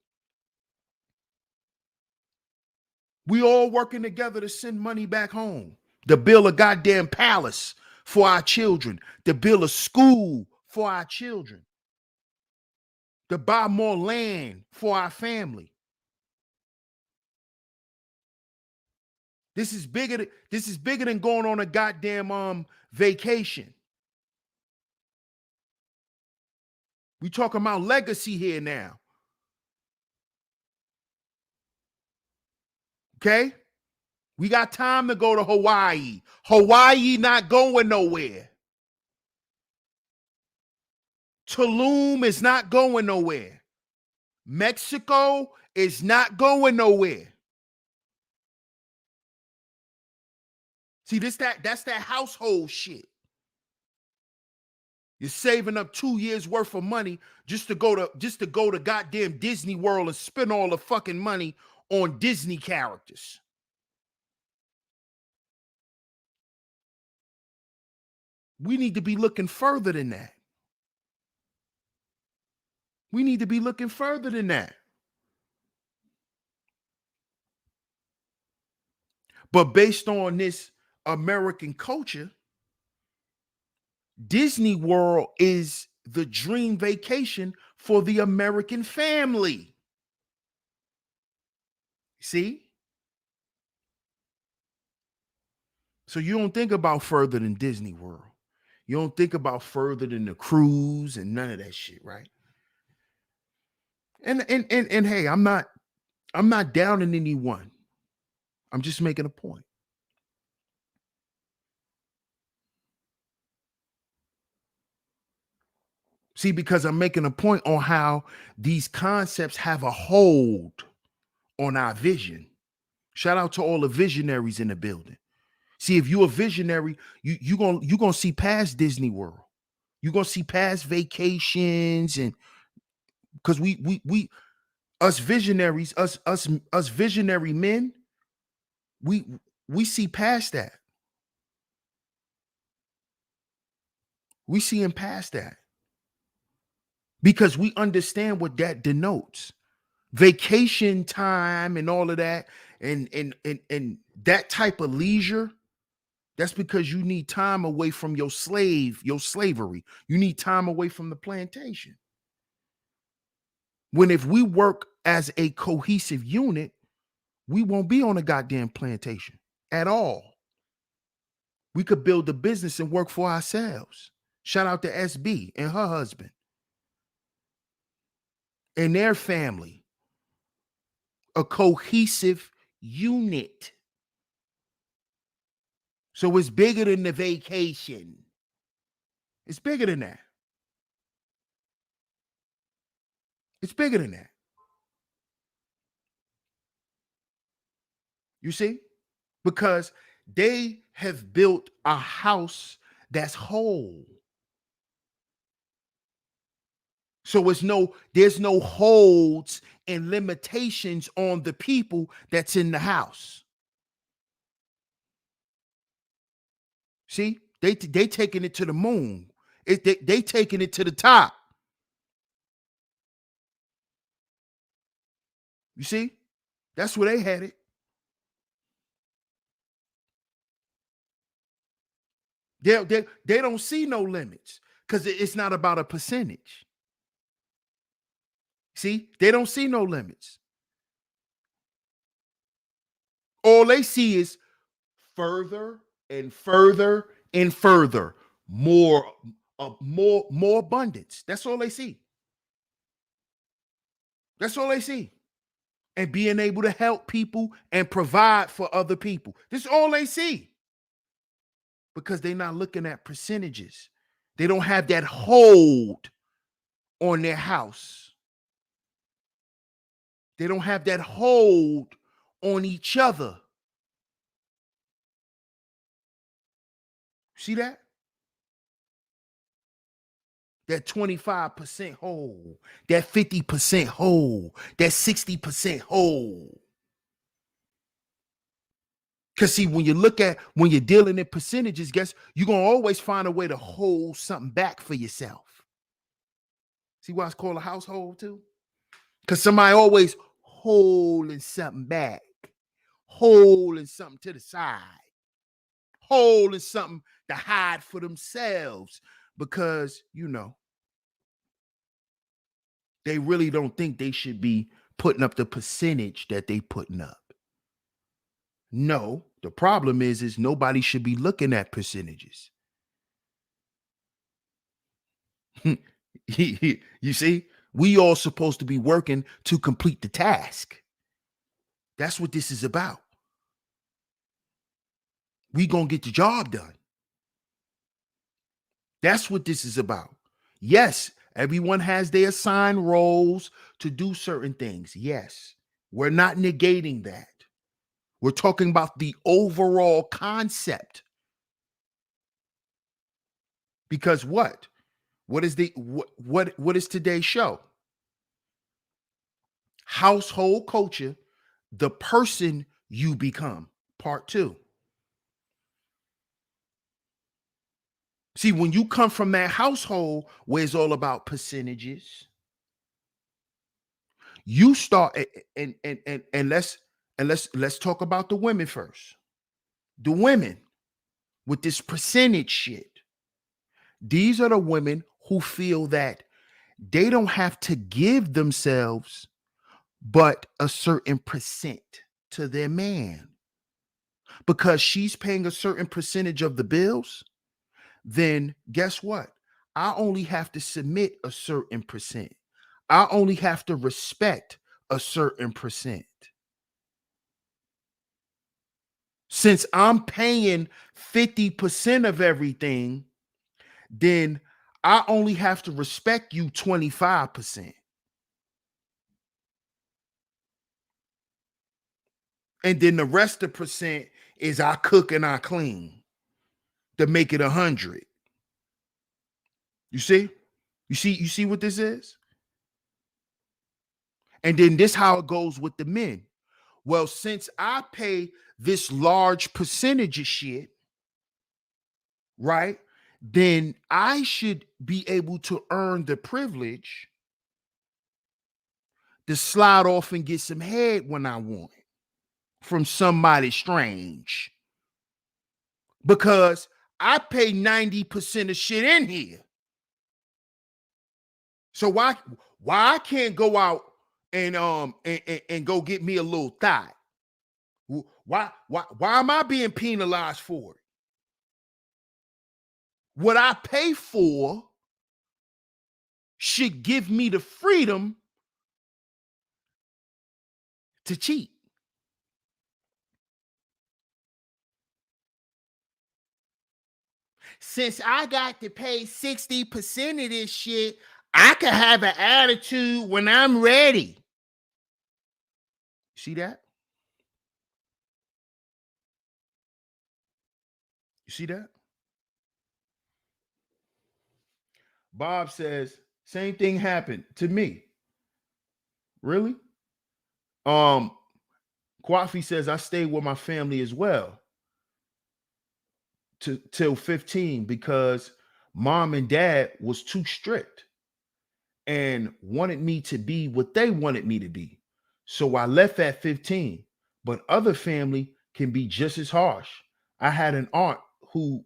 We all working together to send money back home. To build a goddamn palace for our children. To build a school for our children. To buy more land for our family. This is bigger than going on a goddamn vacation. We talking about legacy here now. Okay? We got time to go to Hawaii. Hawaii not going nowhere. Tulum is not going nowhere. Mexico is not going nowhere. See, that's that household shit. You're saving up 2 years worth of money just to go to goddamn Disney World and spend all the fucking money on Disney characters. We need to be looking further than that. We need to be looking further than that. But based on this American culture, Disney World is the dream vacation for the American family. See? So you don't think about further than Disney World. You don't think about further than the cruise and none of that shit, right? And hey, I'm not downing anyone. I'm just making a point. See, because I'm making a point on how these concepts have a hold on our vision. Shout out to all the visionaries in the building. See, if you're a visionary, you're gonna see past Disney World. You're gonna see past vacations, and because we us visionaries, us visionary men, we see past that. We see him past that. Because we understand what that denotes. Vacation time and all of that, And that type of leisure, that's because you need time away from your slavery. You need time away from the plantation. When if we work as a cohesive unit, we won't be on a goddamn plantation at all. We could build a business and work for ourselves. Shout out to SB and her husband and their family. A cohesive unit. So it's bigger than the vacation. It's bigger than that. It's bigger than that. You see? Because they have built a house that's whole. So there's no holds and limitations on the people that's in the house. See, they taking it to the moon. They taking it to the top. You see, that's where they had it. They don't see no limits because it's not about a percentage. See, they don't see no limits. All they see is further and further and further, more abundance. That's all they see. That's all they see. And being able to help people and provide for other people. This is all they see. Because they're not looking at percentages. They don't have that hold on their house. They don't have that hold on each other. See that? That 25% hold, that 50% hold, that 60% hold. Because see, when you're dealing in percentages, guess you're gonna always find a way to hold something back for yourself. See why it's called a household too? Because somebody always holding something back, holding something to the side, holding something to hide for themselves. Because they really don't think they should be putting up the percentage that they putting up. No, the problem is nobody should be looking at percentages. You see, we all supposed to be working to complete the task. That's what this is about. We gonna get the job done. That's what this is about. Yes, everyone has their assigned roles to do certain things. Yes, we're not negating that. We're talking about the overall concept. Because what? What is today's show? Household culture, the person you become, part 2. See, when you come from that household where it's all about percentages, you start and let's talk about the women first. The women with this percentage shit. These are the women who feel that they don't have to give themselves but a certain percent to their man. Because she's paying a certain percentage of the bills, then guess what? I only have to submit a certain percent. I only have to respect a certain percent. Since I'm paying 50% of everything, then I only have to respect you 25%. And then the rest of the percent is I cook and I clean to make it 100. You see? You see what this is? And then this how it goes with the men. Well, since I pay this large percentage of shit, right? Then I should be able to earn the privilege to slide off and get some head when I want it. from somebody strange because I pay 90% of shit in here. So why I can't go out and go get me a little thigh? Why am I being penalized for it? What I pay for should give me the freedom to cheat. Since I got to pay 60% of this shit, I can have an attitude when I'm ready. See that? You see that? Bob says, same thing happened to me. Really? Kwafi says, I stayed with my family as well till 15 because mom and dad was too strict and wanted me to be what they wanted me to be. So I left at 15, but other family can be just as harsh. I had an aunt who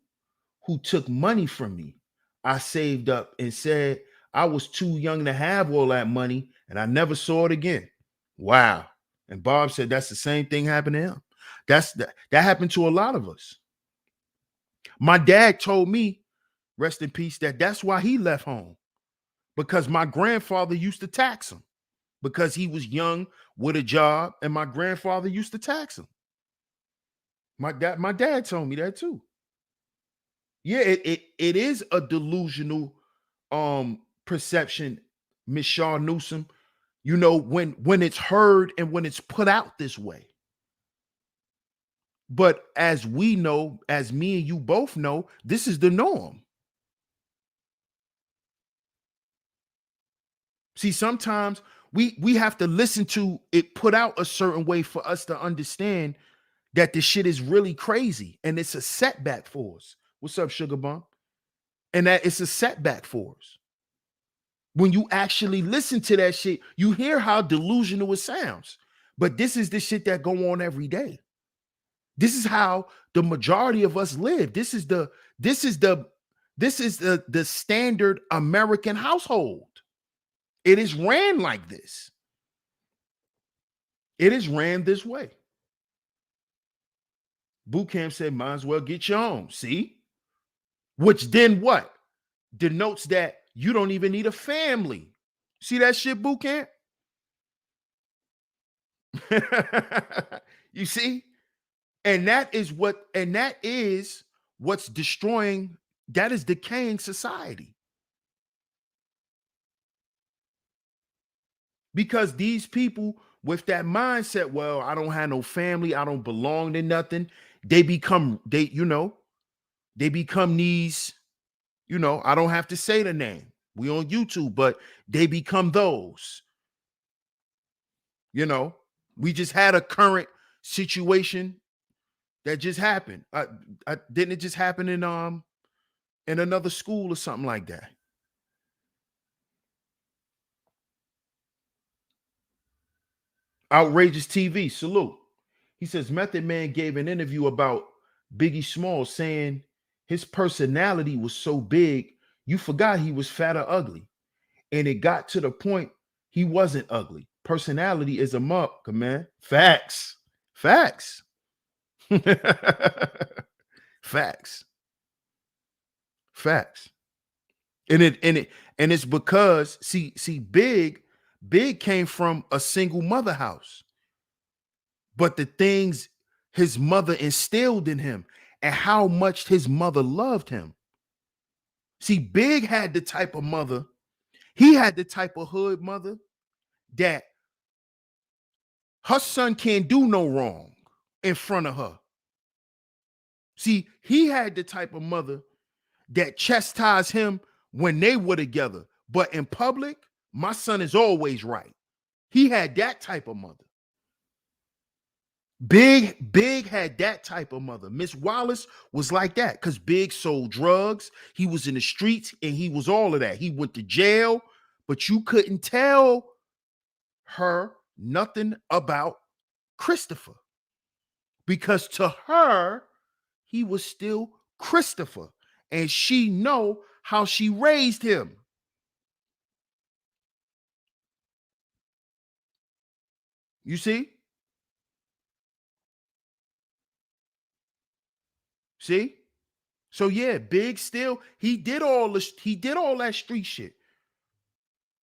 took money from me. I saved up and said I was too young to have all that money and I never saw it again. Wow. And Bob said that's the same thing happened to him. That happened to a lot of us. My dad told me, rest in peace, that's why he left home. Because my grandfather used to tax him because he was young with a job, and my grandfather used to tax him. My dad told me that too. Yeah, it is a delusional perception, Miss Shaw Newsom. You know, when it's heard and when it's put out this way. But as we know, as me and you both know, this is the norm. See, sometimes we have to listen to it put out a certain way for us to understand that this shit is really crazy and it's a setback for us. What's up, Sugar Bump? And that it's a setback for us. When you actually listen to that shit, you hear how delusional it sounds. But this is the shit that go on every day. This is how the majority of us live. This is the standard American household. It is ran like this. It is ran this way. Boot camp said, might as well get your own. See? Which then what? Denotes that you don't even need a family. See that shit, boot camp? You see? And that is what's destroying, that is decaying society. Because these people with that mindset, well, I don't have no family, I don't belong to nothing. They become these, I don't have to say the name. We on YouTube, but they become those. We just had a current situation that just happened. Didn't it just happen in another school or something like that? Outrageous TV, salute. He says Method Man gave an interview about Biggie Smalls saying his personality was so big, you forgot he was fat or ugly. And it got to the point he wasn't ugly. Personality is a mark, man. Facts. Facts. Facts. Facts. And it's because see Big came from a single mother house. But the things his mother instilled in him and how much his mother loved him. See, Big had the type of mother, he had the type of hood mother that her son can't do no wrong in front of her. See, he had the type of mother that chastised him when they were together. But in public, my son is always right. He had that type of mother. Big had that type of mother. Miss Wallace was like that because Big sold drugs. He was in the streets and he was all of that. He went to jail, but you couldn't tell her nothing about Christopher. because to her, he was still Christopher, and she know how she raised him. You see? See? So yeah, Big still, he did all that street shit.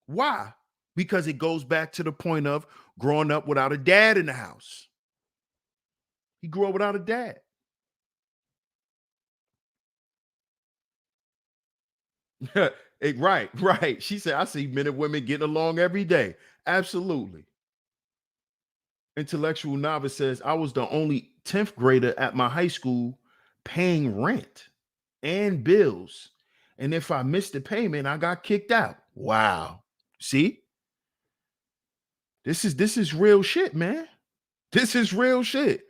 Why? Because it goes back to the point of growing up without a dad in the house. He grew up without a dad. Right. She said, I see men and women getting along every day. Absolutely. Intellectual novice says, I was the only 10th grader at my high school paying rent and bills. And if I missed the payment, I got kicked out. Wow. See? This is real shit, man. This is real shit.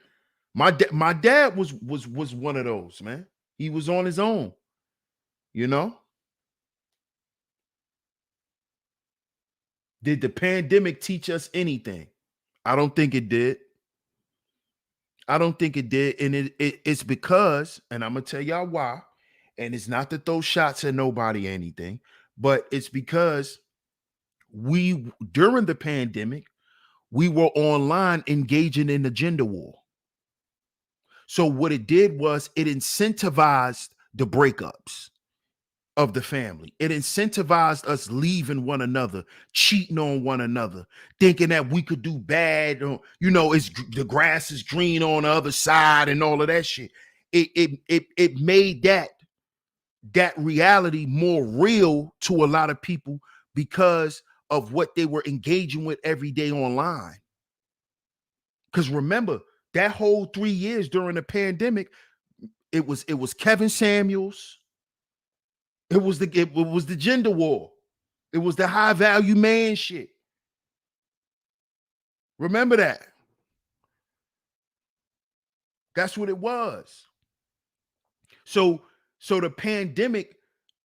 My dad was one of those, man. He was on his own, you know? Did the pandemic teach us anything? I don't think it did. I don't think it did. And it's because, and I'm gonna tell y'all why, and it's not to throw shots at nobody or anything, but it's because we during the pandemic, we were online engaging in the gender war. So what it did was it incentivized the breakups of the family. It incentivized us leaving one another, cheating on one another, thinking that we could do bad. Or, it's the grass is green on the other side and all of that shit. It made that reality more real to a lot of people because of what they were engaging with every day online. Because remember, that whole 3 years during the pandemic, it was Kevin Samuels. It was the gender war. It was the high value man shit. Remember that. That's what it was. So the pandemic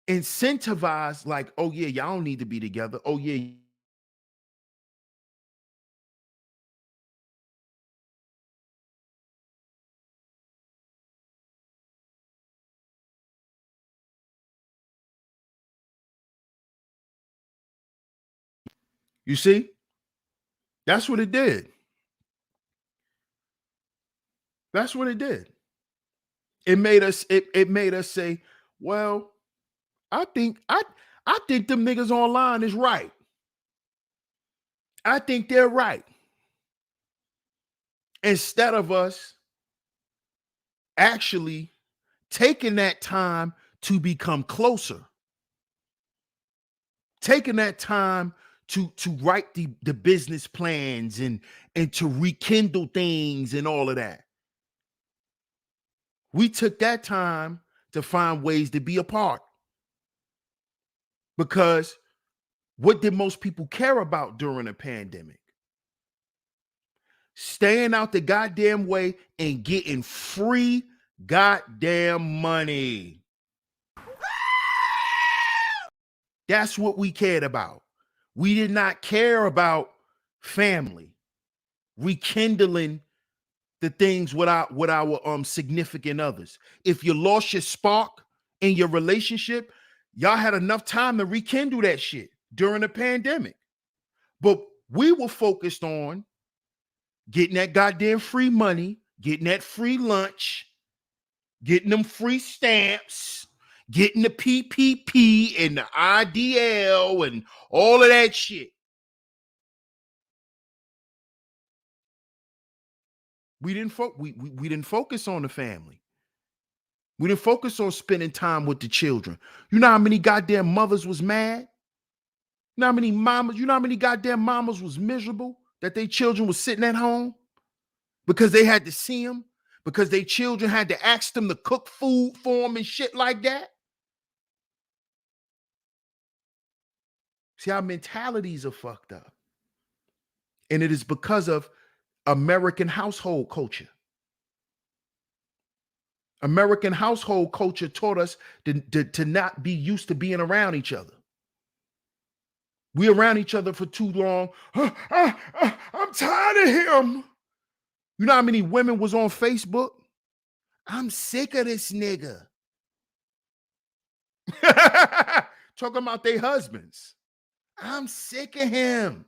incentivized, like, oh yeah, y'all don't need to be together. Oh yeah. You see? That's what it did. That's what it did. It made us say, well, I think them niggas online is right. I think they're right. Instead of us actually taking that time to become closer, taking that time to write the business plans and to rekindle things and all of that. We took that time to find ways to be apart. Because what did most people care about during a pandemic? Staying out the goddamn way and getting free goddamn money. That's what we cared about. We did not care about family, rekindling the things with our significant others. If you lost your spark in your relationship, y'all had enough time to rekindle that shit during the pandemic. But we were focused on getting that goddamn free money, getting that free lunch, getting them free stamps, getting the PPP and the IDL and all of that shit. We didn't focus on the family. We didn't focus on spending time with the children. You know how many goddamn mothers was mad? You know how many goddamn mamas was miserable that their children was sitting at home because they had to see them, because their children had to ask them to cook food for them and shit like that? See, our mentalities are fucked up. And it is because of American household culture. American household culture taught us to not be used to being around each other. We around each other for too long. I'm tired of him. You know how many women was on Facebook? I'm sick of this nigga. Talking about their husbands. I'm sick of him.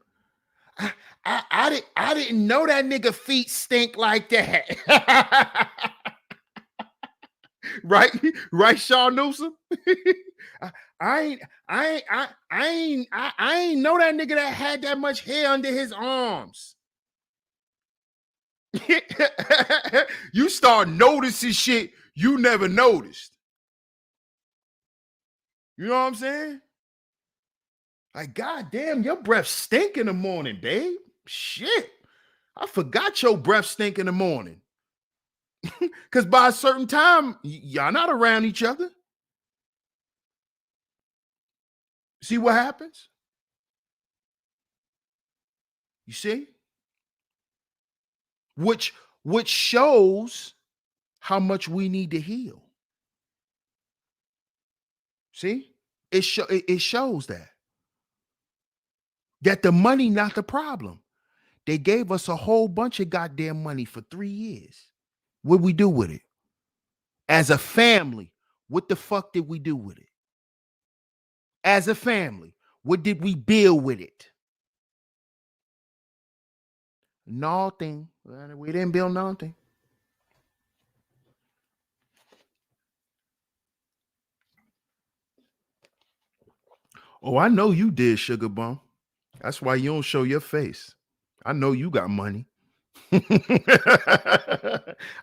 I didn't know that nigga feet stink like that. Right? Right, Sean Newsom? I ain't know that nigga that had that much hair under his arms. You start noticing shit you never noticed. You know what I'm saying? Like, goddamn, your breath stink in the morning, babe. Shit. I forgot your breath stink in the morning. Because by a certain time, y'all not around each other. See what happens? You see? Which shows how much we need to heal. See? It shows that the money not the problem. They gave us a whole bunch of goddamn money for 3 years. What we do with it? As a family, what the fuck did we do with it? As a family, what did we build with it? Nothing. We didn't build nothing. Oh, I know you did, Sugar Bum. That's why you don't show your face. I know you got money.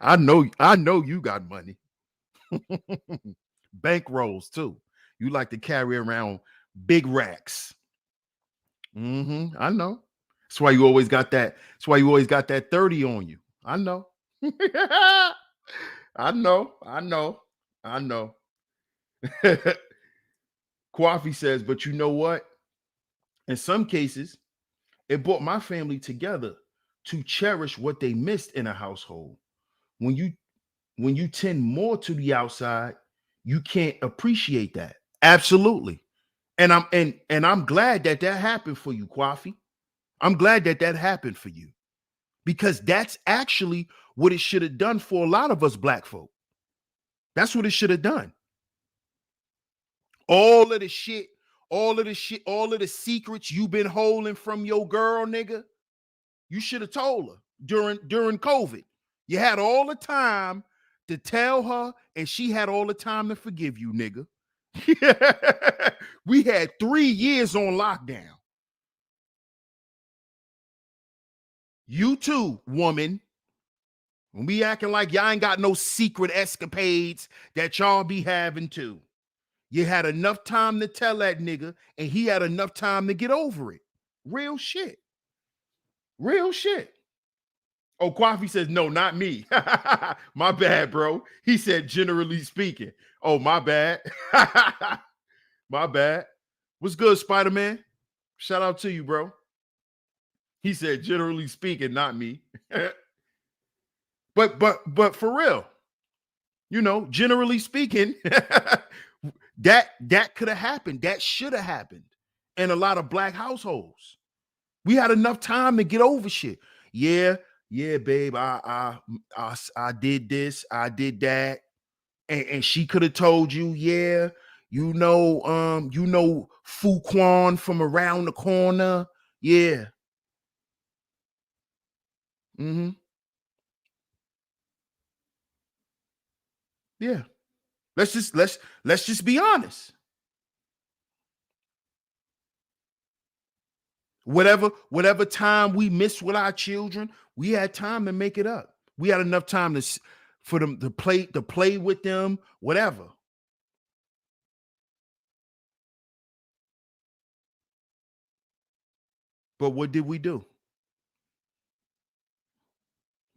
I know you got money. Bank rolls too. You like to carry around big racks. I know. That's why you always got that. That's why you always got that 30 on you. I know. I know. Kwafi says, but you know what? In some cases, it brought my family together to cherish what they missed in a household. When you tend more to the outside, you can't appreciate that. Absolutely. And I'm glad that happened for you, Kwafi. I'm glad that happened for you, because that's actually what it should have done for a lot of us black folk. That's what it should have done. All of the shit, all of the secrets you've been holding from your girl, nigga, you should have told her during COVID. You had all the time to tell her, and she had all the time to forgive you, nigga. We had 3 years on lockdown. You too, woman. When we acting like y'all ain't got no secret escapades that y'all be having too. You had enough time to tell that nigga, and he had enough time to get over it. Real shit. Real shit. Oh, Kwafi says, no, not me. My bad, bro. He said, generally speaking. Oh, my bad. My bad. What's good, Spider-Man? Shout out to you, bro. He said, generally speaking, not me. But for real, you know, generally speaking, that could have happened. That should have happened in a lot of black households. We had enough time to get over shit. Yeah, babe. I did this, I did that, and she could have told you, yeah, you know Fuquan from around the corner. Yeah. Yeah. Let's just be honest. Whatever time we missed with our children, we had time to make it up. We had enough time for them to play with them, whatever. But what did we do?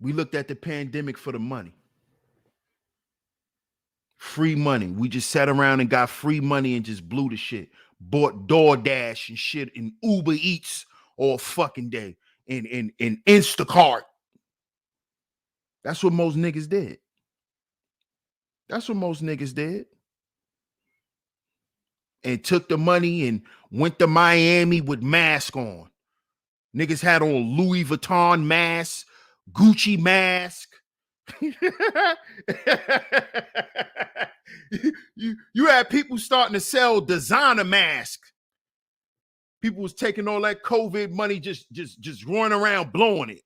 We looked at the pandemic for the money. Free money. We just sat around and got free money and just blew the shit. Bought DoorDash and shit and Uber Eats all fucking day and Instacart. That's what most niggas did. That's what most niggas did. And took the money and went to Miami with mask on. Niggas had on Louis Vuitton masks Gucci mask. you had people starting to sell designer masks. People was taking all that COVID money, just running around blowing it.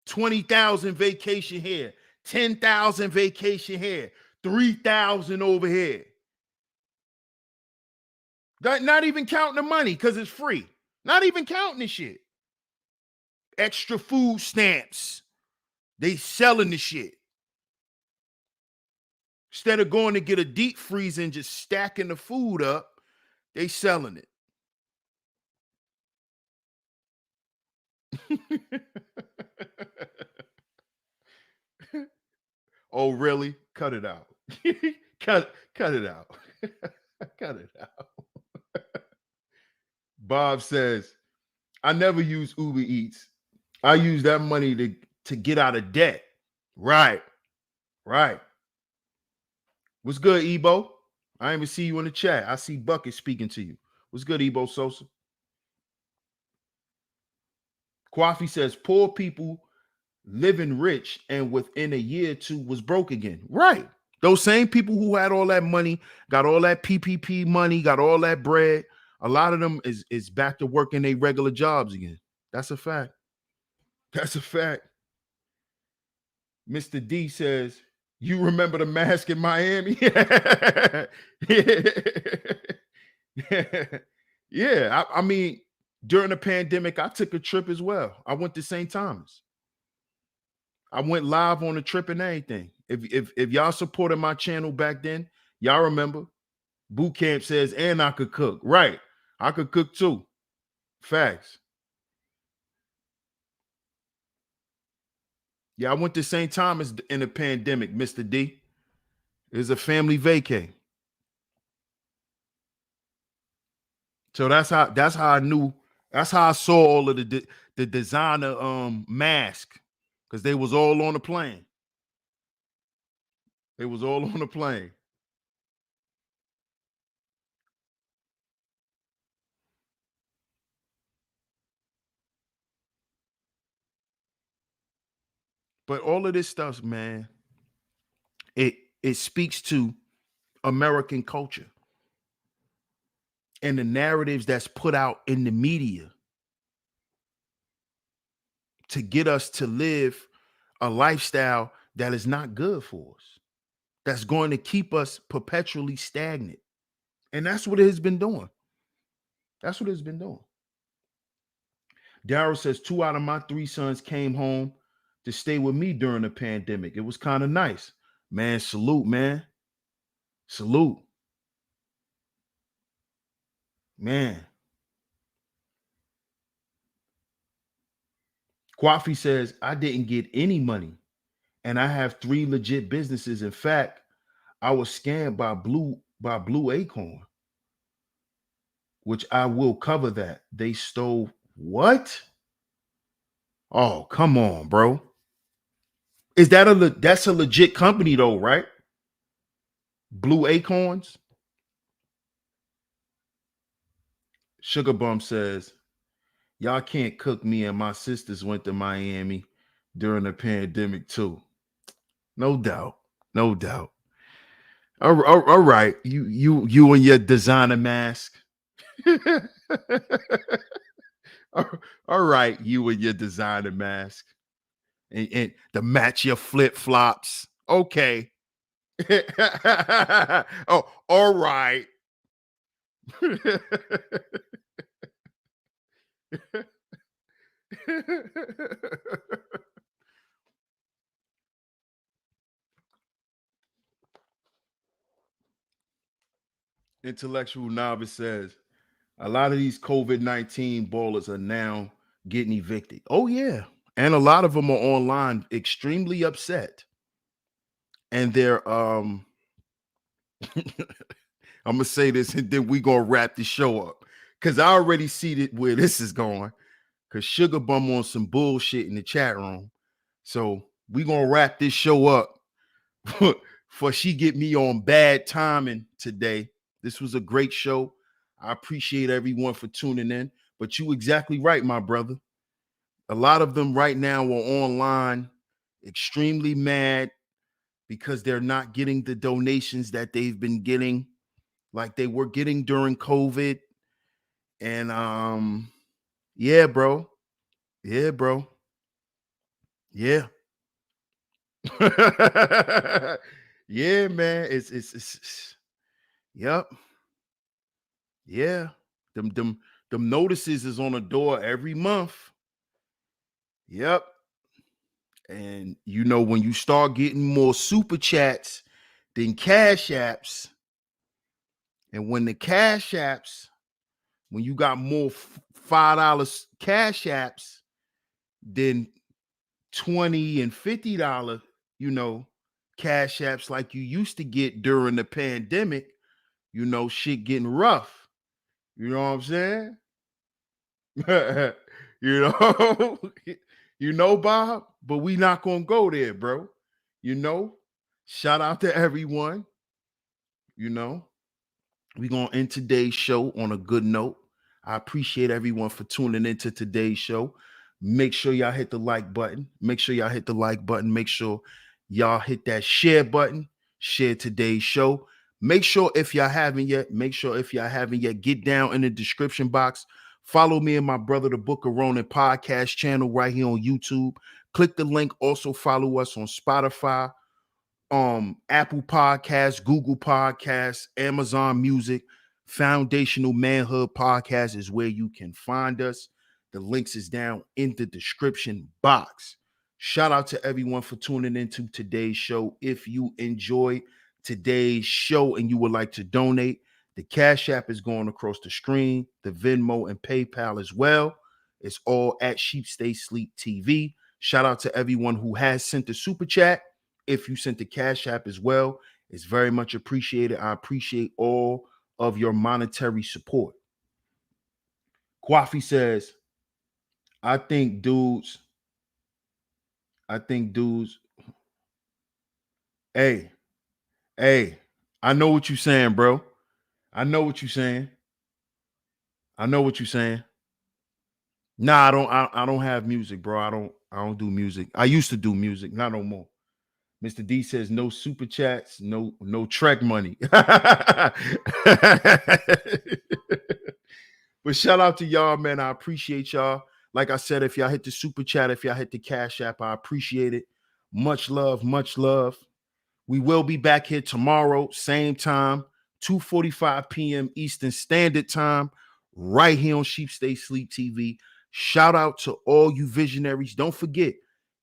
20,000 vacation here, 10,000 vacation here, 3,000 over here. Not even counting the money because it's free. Not even counting the shit. Extra food stamps. They selling the shit. Instead of going to get a deep freezer and just stacking the food up, they selling it. Oh, really? Cut it out. cut it out. Cut it out. Bob says, I never use Uber Eats. I use that money to get out of debt. Right. What's good, Ebo? I didn't even see you in the chat. I see Bucket speaking to you. What's good, Ebo Sosa? Kwafi says, poor people living rich and within a year or two was broke again. Right. Those same people who had all that money, got all that PPP money, got all that bread, a lot of them is back to working their regular jobs again. That's a fact. That's a fact. Mr. D says, you remember the mask in Miami? Yeah. I mean, during the pandemic, I took a trip as well. I went to St. Thomas. I went live on the trip and everything. If y'all supported my channel back then, y'all remember. Boot Camp says, and I could cook. Right. I could cook too. Facts. Yeah, I went to St. Thomas in the pandemic, Mr. D. It was a family vacay. So that's how I knew. That's how I saw all of the designer mask, because they was all on the plane. They was all on the plane. But all of this stuff, man, it speaks to American culture and the narratives that's put out in the media to get us to live a lifestyle that is not good for us, that's going to keep us perpetually stagnant. And that's what it has been doing. That's what it's been doing. Daryl says 2 out of my 3 sons came home to stay with me during the pandemic. It was kind of nice. Man, salute, man. Salute. Man. Kwafi says, I didn't get any money and I have 3 legit businesses. In fact, I was scammed by Blue Acorn, which I will cover that. They stole what? Oh, come on, bro. Is that that's a legit company though, right? Blue Acorns? Sugar Bum says, y'all can't cook me, and my sisters went to Miami during the pandemic too. No doubt. No doubt. All right. You and your designer mask. All right, you and your designer mask. And to match your flip-flops. Okay. Oh, all right. Intellectual Novice says, a lot of these COVID-19 ballers are now getting evicted. Oh, yeah. And a lot of them are online extremely upset. And they're I'm gonna say this and then we gonna wrap the show up, because I already see where this is going, because Sugar Bum on some bullshit in the chat room. So we gonna wrap this show up for she get me on bad timing today. This was a great show. I appreciate everyone for tuning in. But you exactly right, my brother. A lot of them right now are online, extremely mad because they're not getting the donations that they've been getting, like they were getting during COVID. And yeah, bro. Yeah, bro. Yeah. Yeah, man. It's yep. Yeah. Them notices is on the door every month. Yep. And when you start getting more super chats than cash apps, and when the cash apps, when you got more $5 cash apps than 20 and $50, cash apps like you used to get during the pandemic, shit getting rough. You know what I'm saying? you know, Bob, but we not gonna go there, bro. You know, shout out to everyone. You know, we're gonna end today's show on a good note. I appreciate everyone for tuning into today's show. Make sure y'all hit the like button. Make sure y'all hit the like button. Make sure y'all hit that share button. Share today's show. Make sure if y'all haven't yet, get down in the description box. Follow me and my brother, the Book of Ronan podcast channel right here on YouTube. Click the link. Also follow us on Spotify, Apple Podcasts, Google Podcasts, Amazon Music. Foundational Manhood Podcast is where you can find us. The links is down in the description box. Shout out to everyone for tuning into today's show. If you enjoyed today's show and you would like to donate, the Cash App is going across the screen, the Venmo and PayPal as well. It's all at Sheep Stay Sleep TV. Shout out to everyone who has sent the super chat. If you sent the Cash App as well, it's very much appreciated. I appreciate all of your monetary support. Kwafi says, I think dudes, hey, I know what you're saying, bro. I know what you're saying. Nah, I don't have music, bro. I don't do music. I used to do music, not no more. Mr. D says no super chats, no track money. But shout out to y'all, man. I appreciate y'all. Like I said, if y'all hit the super chat, if y'all hit the Cash App, I appreciate it. Much love, much love. We will be back here tomorrow, same time, 2:45 p.m. Eastern Standard Time, right here on Sheep Stay Sleep TV. Shout out to all you visionaries. Don't forget,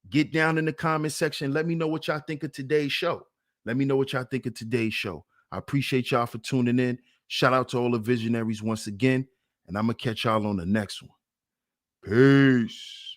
get down in the comment section. Let me know what y'all think of today's show. I appreciate y'all for tuning in. Shout out to all the visionaries once again. And I'm going to catch y'all on the next one. Peace.